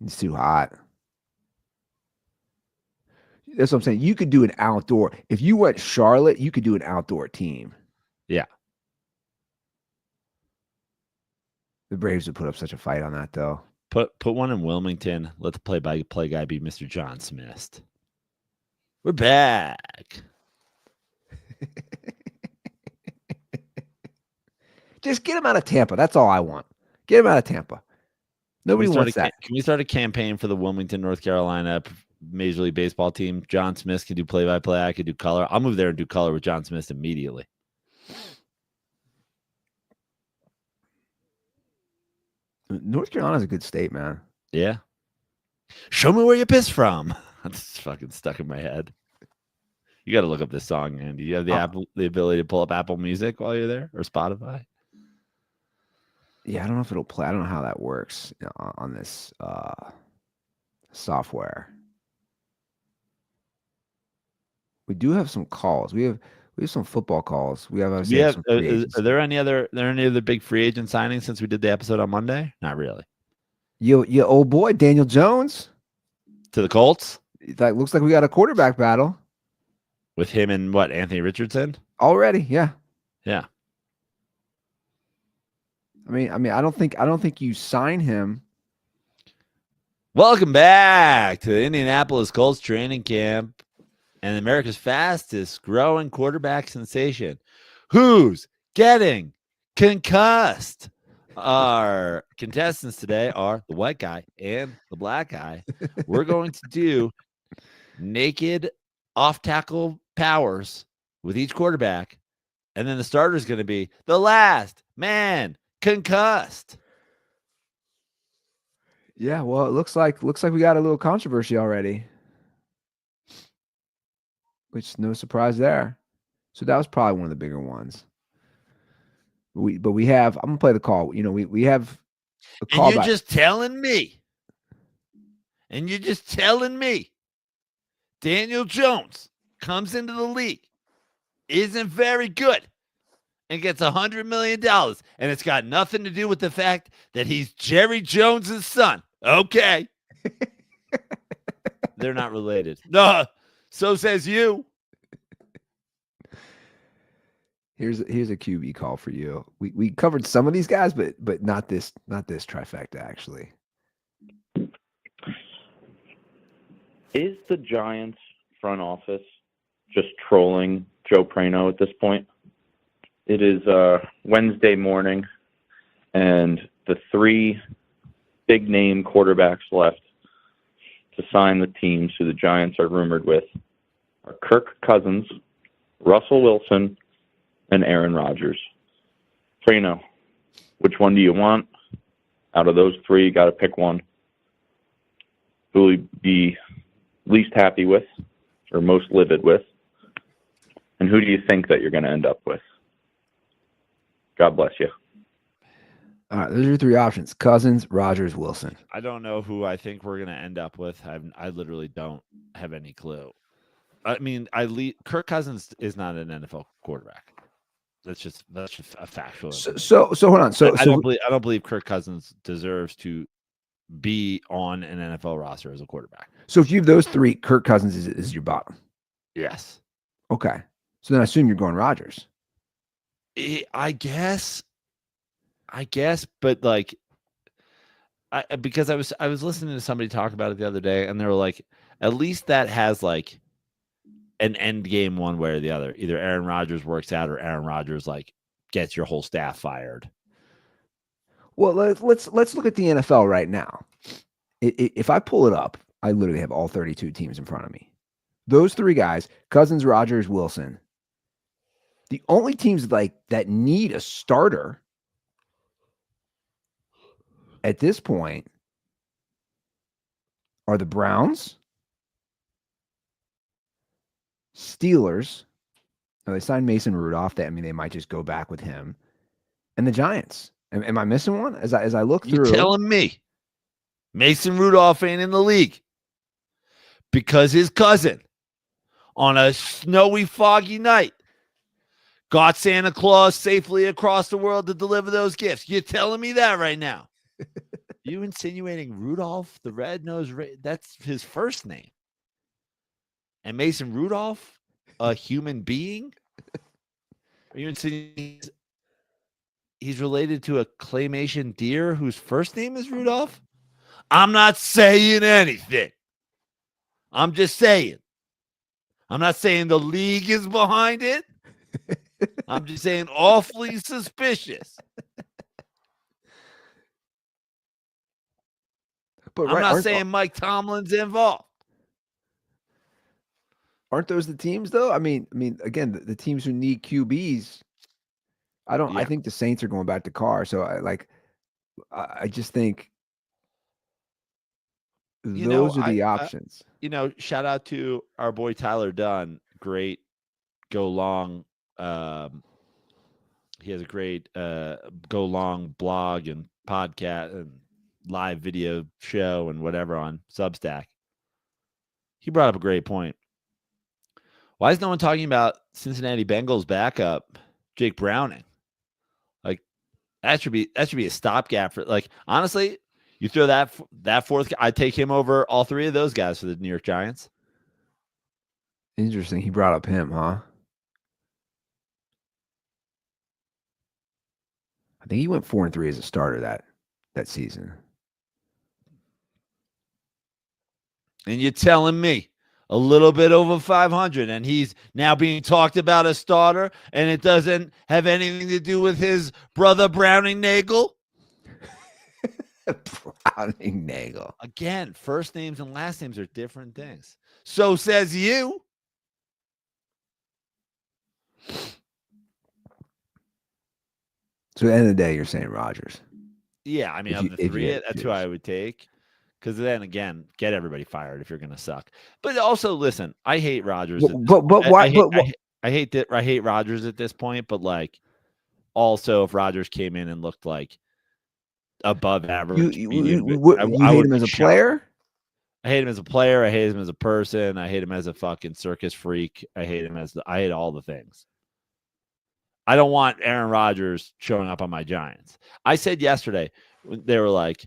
It's too hot. That's what I'm saying. You could do an outdoor. If you went Charlotte, you could do an outdoor team. Yeah. The Braves would put up such a fight on that, though. Put one in Wilmington. Let the play-by-play guy be Mr. John Smith. We're back. Just get him out of Tampa. That's all I want. Get him out of Tampa. Nobody wants that. Can we start a campaign for the Wilmington, North Carolina Major League Baseball team? John Smith can do play-by-play. I could do color. I'll move there and do color with John Smith immediately. North Carolina's a good state, man. Yeah. Show me where you pissed from. That's fucking stuck in my head. You got to look up this song, Andy. You have the ability to pull up Apple Music while you're there or Spotify? Yeah, I don't know if it'll play. I don't know how that works on this software. We do have some calls. We have some football calls. We have. Are there any other big free agent signings since we did the episode on Monday? Not really. Your old boy Daniel Jones to the Colts. That looks like we got a quarterback battle with him and what, Anthony Richardson already. Yeah. I mean, I don't think you sign him. Welcome back to the Indianapolis Colts training camp and America's fastest growing quarterback sensation. Who's getting concussed? Our contestants today are the white guy and the black guy. We're going to do naked off-tackle powers with each quarterback, and then the starter is going to be the last man concussed. Yeah, well, it looks like we got a little controversy already, which no surprise there. So that was probably one of the bigger ones. But we have. I'm gonna play the call. You know, we have a call. And you're just telling me. Daniel Jones comes into the league, isn't very good, and gets $100 million, and it's got nothing to do with the fact that he's Jerry Jones's son. Okay. They're not related. No, so says you. Here's a QB call for you. We covered some of these guys, but not this trifecta actually. Is the Giants front office just trolling Joe Prano at this point? It is Wednesday morning, and the three big-name quarterbacks left to sign the teams who the Giants are rumored with are Kirk Cousins, Russell Wilson, and Aaron Rodgers. Prano, which one do you want? Out of those three, you got to pick one. Who will you be least happy with or most livid with? And who do you think that you're going to end up with? God bless you. All right, those are your three options: Cousins, Rodgers, Wilson. I don't know who I think we're going to end up with. I literally don't have any clue. I mean, Kirk Cousins is not an NFL quarterback. That's just a factual. So hold on. So I don't believe Kirk Cousins deserves to be on an NFL roster as a quarterback. So if you have those three, Kirk Cousins is your bottom. Yes. Okay. So then I assume you're going Rodgers. I guess, but like, because I was listening to somebody talk about it the other day, and they were like, at least that has like an end game one way or the other. Either Aaron Rodgers works out, or Aaron Rodgers like gets your whole staff fired. Well, let's look at the NFL right now. If I pull it up, I literally have all 32 teams in front of me. Those three guys: Cousins, Rodgers, Wilson. The only teams like that need a starter at this point are the Browns, Steelers. Now they signed Mason Rudolph. They might just go back with him, and the Giants. Am I missing one? As I look You through, telling me Mason Rudolph ain't in the league because his cousin on a snowy, foggy night got Santa Claus safely across the world to deliver those gifts? You're telling me that right now? You insinuating Rudolph the Red-Nosed Reindeer? That's his first name. And Mason Rudolph, a human being? Are you insinuating he's related to a claymation deer whose first name is Rudolph? I'm not saying anything. I'm just saying. I'm not saying the league is behind it. I'm just saying awfully suspicious. but I'm right, not saying Mike Tomlin's involved. aren't those the teams though? I mean, again, the teams who need QBs. I Yeah. think the Saints are going back to Carr. So I just think those are the options. Shout out to our boy Tyler Dunn. Great go long. He has a great go long blog and podcast and live video show and whatever on Substack. He brought up a great point. Why is no one talking about Cincinnati Bengals backup Jake Browning? Like that should be a stopgap for, like, honestly, you throw that fourth, I'd take him over all three of those guys for the New York Giants. Interesting. He brought up him, huh? I think he went 4-3 as a starter that season. And you're telling me a little bit over 500, and he's now being talked about as starter, and it doesn't have anything to do with his brother Browning Nagel? Browning Nagel. Again, first names and last names are different things. So says you. So at the end of the day, you're saying Rodgers. Yeah, I mean, If of you- the if you three, had to that's who choose. I would take. Because then again, get everybody fired if you're going to suck. But also, listen, I hate Rodgers. But why? I hate that. I hate Rodgers at this point. But like, also, if Rodgers came in and looked like above average, you I hate would him be as a shocked. player? I hate him as a player. I hate him as a person. I hate him as a fucking circus freak. I hate all the things. I don't want Aaron Rodgers showing up on my Giants. I said yesterday, they were like,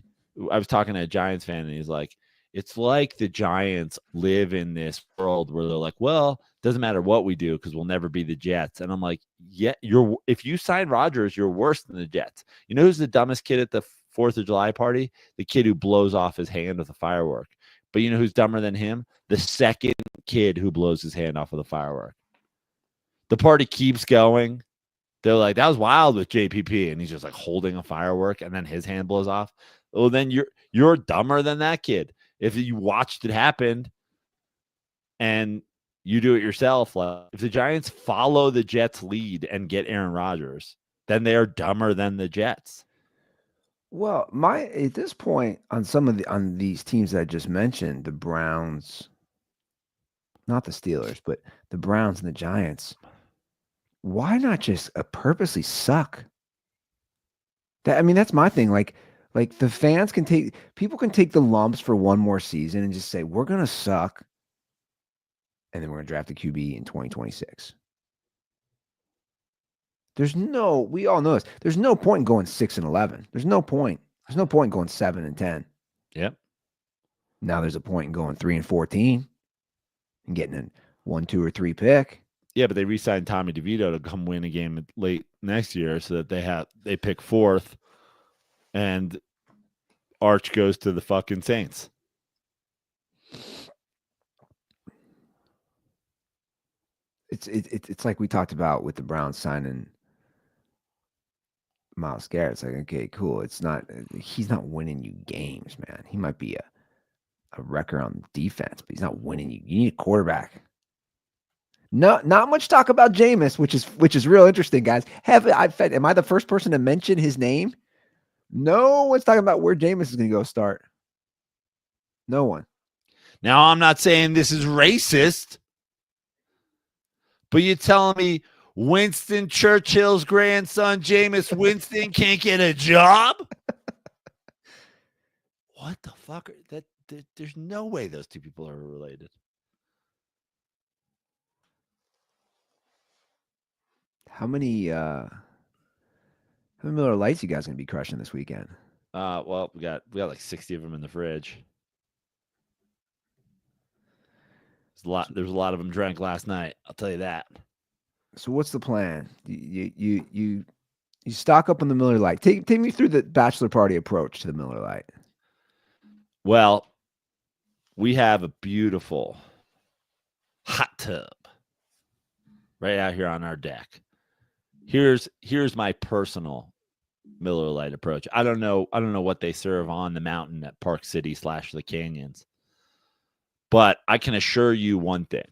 I was talking to a Giants fan, and he's like, it's like the Giants live in this world where they're like, well, it doesn't matter what we do because we'll never be the Jets. And I'm like, yeah, if you sign Rodgers, you're worse than the Jets. You know who's the dumbest kid at the 4th of July party? The kid who blows off his hand with a firework. But you know who's dumber than him? The second kid who blows his hand off with a firework. The party keeps going. They're like, that was wild with JPP, and he's just like holding a firework, and then his hand blows off. Well, then you're dumber than that kid. If you watched it happen and you do it yourself, like if the Giants follow the Jets' lead and get Aaron Rodgers, then they are dumber than the Jets. Well, at this point on these teams that I just mentioned, the Browns, not the Steelers, but the Browns and the Giants, why not just purposely suck? That's my thing. Like the fans people can take the lumps for one more season and just say, we're going to suck. And then we're going to draft a QB in 2026. We all know this. There's no point in going 6-11. There's no point. There's no point in going 7-10. Yep. Now there's a point in going 3-14 and getting a 1, 2, or 3 pick. Yeah, but they re-signed Tommy DeVito to come win a game late next year so that they pick 4th, and Arch goes to the fucking Saints. It's like we talked about with the Browns signing Myles Garrett. It's like, okay, cool. He's not winning you games, man. He might be a wrecker on defense, but he's not winning you. You need a quarterback. No, not much talk about Jameis, which is real interesting, guys. Am I the first person to mention his name? No one's talking about where Jameis is going to go start. No one. Now, I'm not saying this is racist, but you're telling me Winston Churchill's grandson, Jameis Winston, can't get a job? What the fuck? There's no way those two people are related. How many Miller Lights you guys gonna be crushing this weekend? Well, we got like 60 of them in the fridge. There's a lot of them drank last night. I'll tell you that. So what's the plan? You stock up on the Miller Lite. Take me through the bachelor party approach to the Miller Lite. Well, we have a beautiful hot tub right out here on our deck. Here's my personal Miller Lite approach. I don't know what they serve on the mountain at Park City / the Canyons, but I can assure you one thing: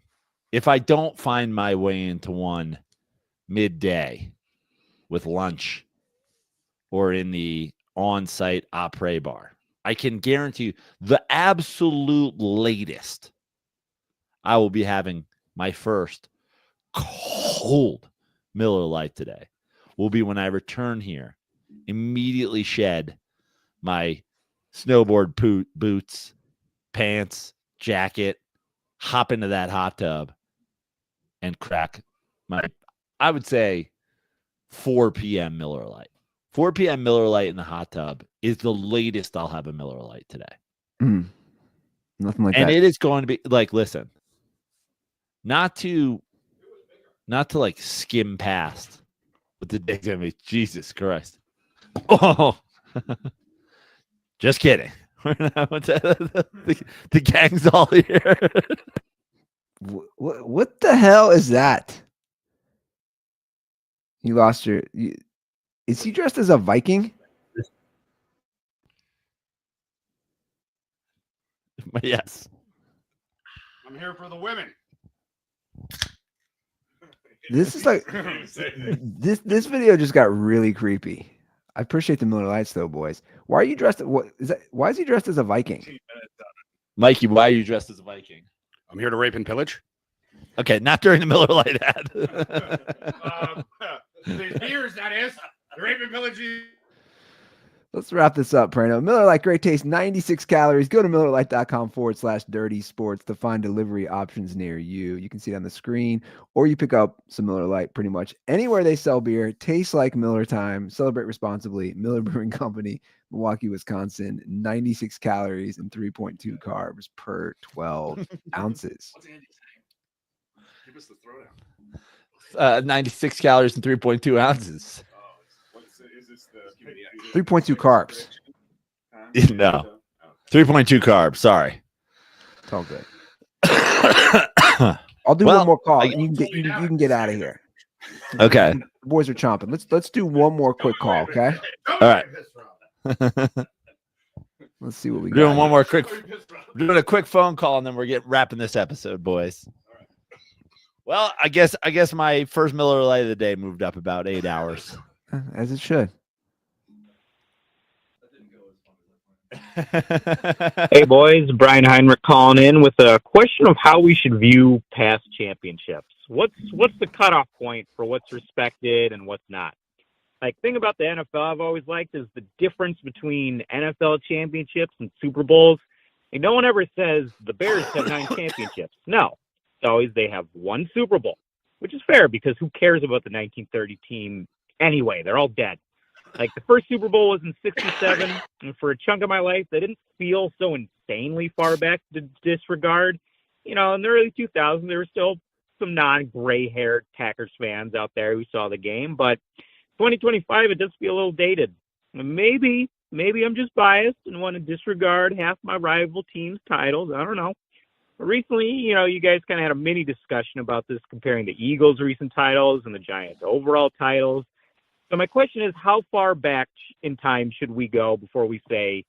if I don't find my way into one midday with lunch or in the on-site après bar, I can guarantee you the absolute latest I will be having my first cold Miller Lite today will be when I return here, immediately shed my snowboard boots, pants, jacket, hop into that hot tub, and crack my, I would say, 4 p.m. Miller Lite. 4 p.m. Miller Lite in the hot tub is the latest I'll have a Miller Lite today. Nothing like and that. And it is going to be like, listen, not to like skim past, but the day's going to be, Jesus Christ. Oh, just kidding. The gang's all here. What the hell is that? You lost your. Is he dressed as a Viking? Yes. I'm here for the women. This is like this video just got really creepy. I appreciate the Miller Lights though, boys. Why are you dressed? What is that? Why is he dressed as a Viking? Mikey, why are you dressed as a Viking? I'm here to rape and pillage. Okay, not during the Miller Lite ad. These beers, that is. The rape and pillage. Let's wrap this up, Prano. Miller Lite, great taste, 96 calories. Go to MillerLite.com/dirty sports to find delivery options near you. You can see it on the screen, or you pick up some Miller Lite pretty much anywhere they sell beer. Tastes like Miller time. Celebrate responsibly. Miller Brewing Company, Milwaukee, Wisconsin. 96 calories and 3.2 carbs per 12 ounces. What's Andy saying? Give us the throwdown. 96 calories and 3.2 ounces. Is this the 3.2 carbs. No. 3.2 carbs. Sorry. It's all good. I'll do one more call, and you can get out of here. Okay. The boys are chomping. Let's do one more quick call, okay? All right. Let's see what we got. Doing one more quick. Doing a quick phone call, and then we're wrapping this episode, boys. Well, I guess my first Miller Lite of the day moved up about 8 hours. As it should. Hey boys, Brian Heinrich calling in with a question of how we should view past championships. What's the cutoff point for what's respected and what's not? Like, thing about the NFL I've always liked is the difference between NFL championships and Super Bowls. Like, no one ever says the Bears have 9 championships. No, it's always they have 1 Super Bowl, which is fair because who cares about the 1930 team anyway? They're all dead. Like, the first Super Bowl was in '67, and for a chunk of my life, they didn't feel so insanely far back to disregard. You know, in the early 2000s, there were still some non-gray-haired Packers fans out there who saw the game, but 2025, it does feel a little dated. Maybe I'm just biased and want to disregard half my rival team's titles. I don't know. But recently, you know, you guys kind of had a mini discussion about this, comparing the Eagles' recent titles and the Giants' overall titles. So my question is, how far back in time should we go before we say,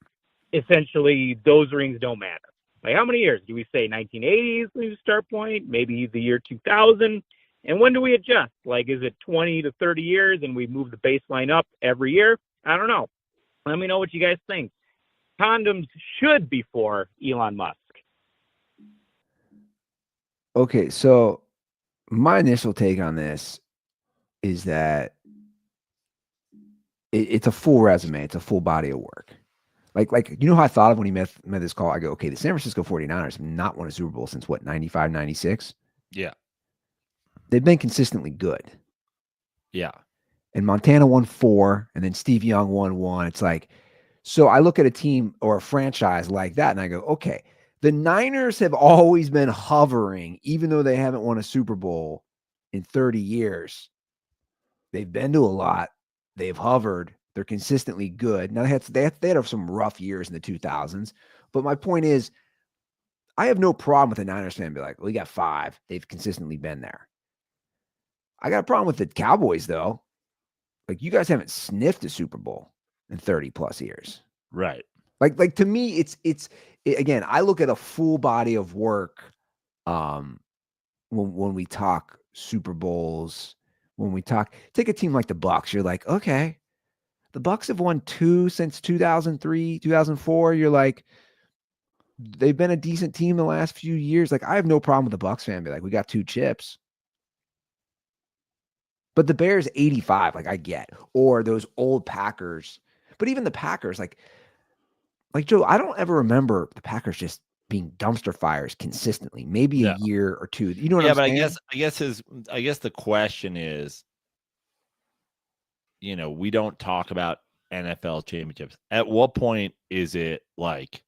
essentially, those rings don't matter? Like, how many years? Do we say 1980s is the start point? Maybe the year 2000? And when do we adjust? Like, is it 20 to 30 years and we move the baseline up every year? I don't know. Let me know what you guys think. Condoms should be for Elon Musk. Okay, so my initial take on this is that it's a full resume. It's a full body of work. Like you know how I thought of when he made this call? I go, okay, the San Francisco 49ers have not won a Super Bowl since what, 95, 96? Yeah. They've been consistently good. Yeah. And Montana won 4, and then Steve Young won 1. It's like, so I look at a team or a franchise like that, and I go, okay, the Niners have always been hovering, even though they haven't won a Super Bowl in 30 years. They've been to a lot. They've hovered. They're consistently good. Now they had some rough years in the 2000s, but my point is, I have no problem with a Niners fan be like, well, we got 5. They've consistently been there. I got a problem with the Cowboys though. Like, you guys haven't sniffed a Super Bowl in 30 plus years. Right. Like to me, it's again, I look at a full body of work when we talk Super Bowls, when we take a team like the Bucks, you're like, okay, the Bucks have won 2 since 2003, 2004. You're like, they've been a decent team the last few years. Like, I have no problem with the Bucks fan be like, we got 2 chips. But the Bears 85, like I get, or those old Packers. But even the Packers, like Joe, I don't ever remember the Packers just being dumpster fires consistently. Maybe a year or 2. You know what I'm saying? Yeah, but I guess the question is, we don't talk about NFL championships. At what point is it like?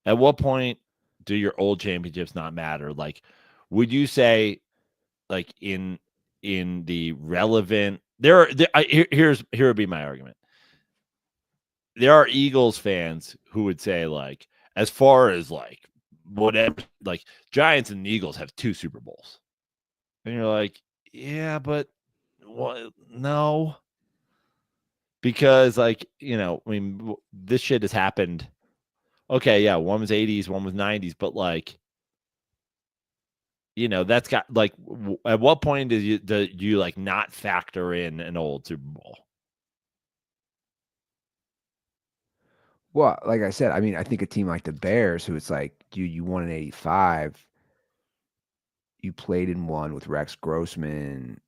At what point do your old championships not matter? Like, would you say, like in the relevant here would be my argument. There are Eagles fans who would say, like, as far as like whatever, like Giants and Eagles have 2 Super Bowls, and you're like, yeah, but what? No, because like I mean, this shit has happened. Okay, yeah, one was 80s, one was 90s, but like, that's got like, at what point do you like not factor in an old Super Bowl? Well, like I said, I mean, I think a team like the Bears, who it's like, dude, you won in 85. You played in one with Rex Grossman.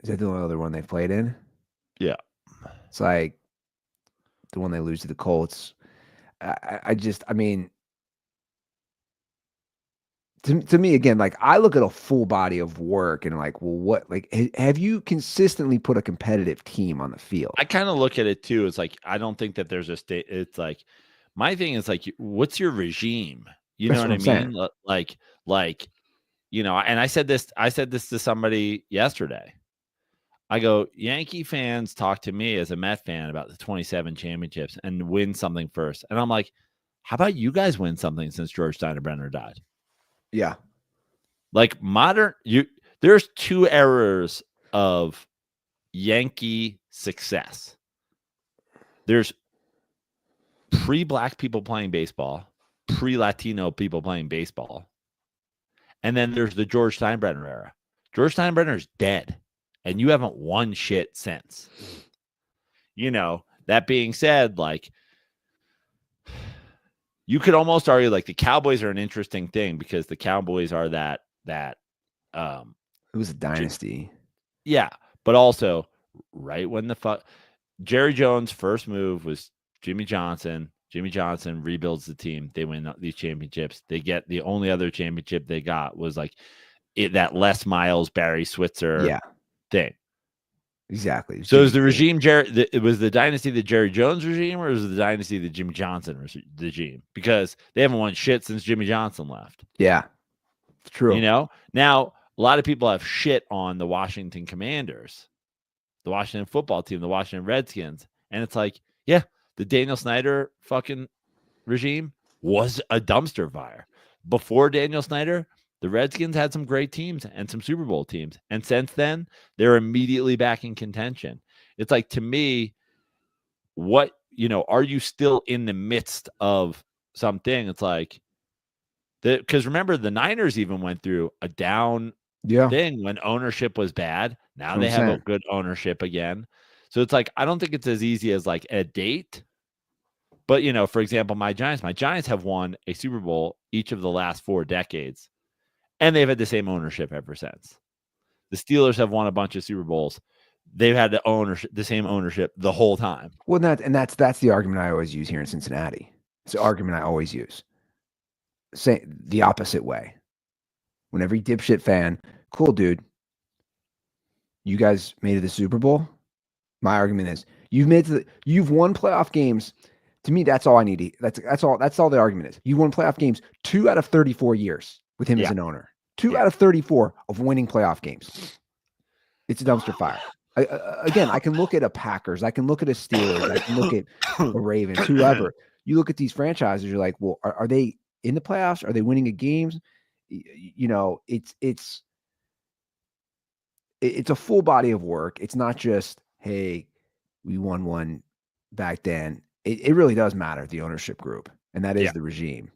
Is that the only other one they've played in? Yeah. It's like the one they lose to the Colts. I mean, to me, again, like I look at a full body of work and like, well, what, like, have you consistently put a competitive team on the field? I kind of look at it too. It's like, I don't think that there's a state. It's like, my thing is like, what's your regime? You That's know what I mean? Like, and I said this to somebody yesterday. I go, Yankee fans talk to me as a Met fan about the 27 championships and win something first. And I'm like, how about you guys win something since George Steinbrenner died? Yeah. Like there's 2 eras of Yankee success. There's pre-Black people playing baseball, pre-Latino people playing baseball. And then there's the George Steinbrenner era. George Steinbrenner's dead, and you haven't won shit since. That being said, like, you could almost argue like the Cowboys are an interesting thing because the Cowboys are that it was a dynasty. Yeah, but also right when Jerry Jones' first move was Jimmy Johnson. Jimmy Johnson rebuilds the team. They win these championships. They get the only other championship they got was like that Les Miles, Barry Switzer thing. Exactly. So is the regime it was the dynasty the Jerry Jones regime, or is it the dynasty the Jimmy Johnson regime? Because they haven't won shit since Jimmy Johnson left. Yeah, it's true. Now a lot of people have shit on the Washington Commanders, the Washington football team, the Washington Redskins, and it's like, yeah, the Daniel Snyder fucking regime was a dumpster fire. Before Daniel Snyder, the Redskins had some great teams and some Super Bowl teams. And since then, they're immediately back in contention. It's like, to me, are you still in the midst of something? It's like, because remember, the Niners even went through a down thing when ownership was bad. Now they have a good ownership again. So it's like, I don't think it's as easy as like a date. But, for example, my Giants have won a Super Bowl each of the last 4 decades. And they've had the same ownership ever since. The Steelers have won a bunch of Super Bowls. They've had the same ownership the whole time. Well, that's the argument I always use here in Cincinnati. It's the argument I always use. Say the opposite way. When every dipshit fan, cool, dude, you guys made it to the Super Bowl. My argument is you've won playoff games. To me, that's all I need. That's all the argument is. You won playoff games 2 out of 34 years with him as an owner. 2 out of 34 of winning playoff games. It's a dumpster fire. Again, I can look at a Packers, I can look at a Steelers, I can look at a Ravens, whoever. You look at these franchises, you're like, well, are they in the playoffs? Are they winning at games? You know, it's a full body of work. It's not just, hey, we won one back then. It really does matter, the ownership group, and that is the regime,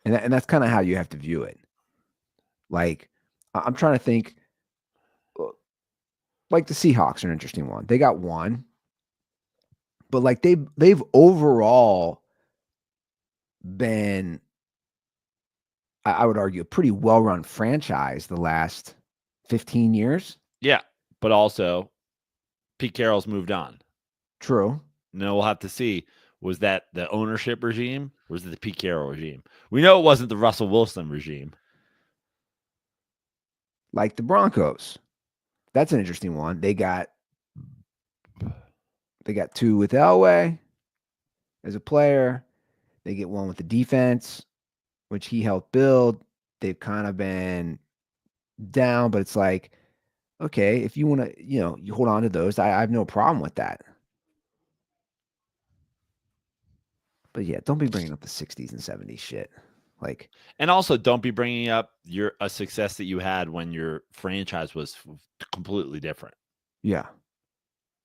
and that's kind of how you have to view it. Like, I'm trying to think. Like the Seahawks are an interesting one. They got one, but like they've overall been, I would argue, a pretty well-run franchise the last 15 years. Yeah, but also Pete Carroll's moved on. True. Now we'll have to see. Was that the ownership regime or was it the Pete Carroll regime? We know it wasn't the Russell Wilson regime. Like the Broncos. That's an interesting one. They got 2 with Elway as a player. They get 1 with the defense, which he helped build. They've kind of been down, but it's like, okay, if you want to, you hold on to those. I have no problem with that. But yeah, don't be bringing up the 60s and 70s shit. Like, and also don't be bringing up a success that you had when your franchise was completely different. Yeah,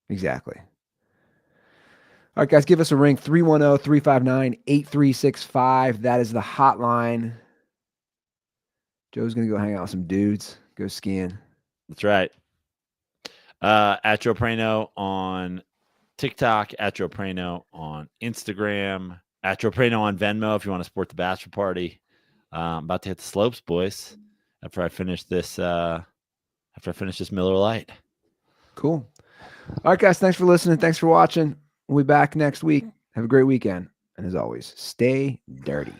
exactly. All right, guys, give us a ring, 310-359-8365. That is the hotline. Joe's going to go hang out with some dudes, go skiing. That's right. At Joe Prano on TikTok, at Joe Prano on Instagram, at Joe Prano on Venmo if you want to support the bachelor party. I'm about to hit the slopes, boys. After I finish this Miller Lite. Cool. All right, guys, thanks for listening. Thanks for watching. We'll be back next week. Have a great weekend. And as always, stay dirty.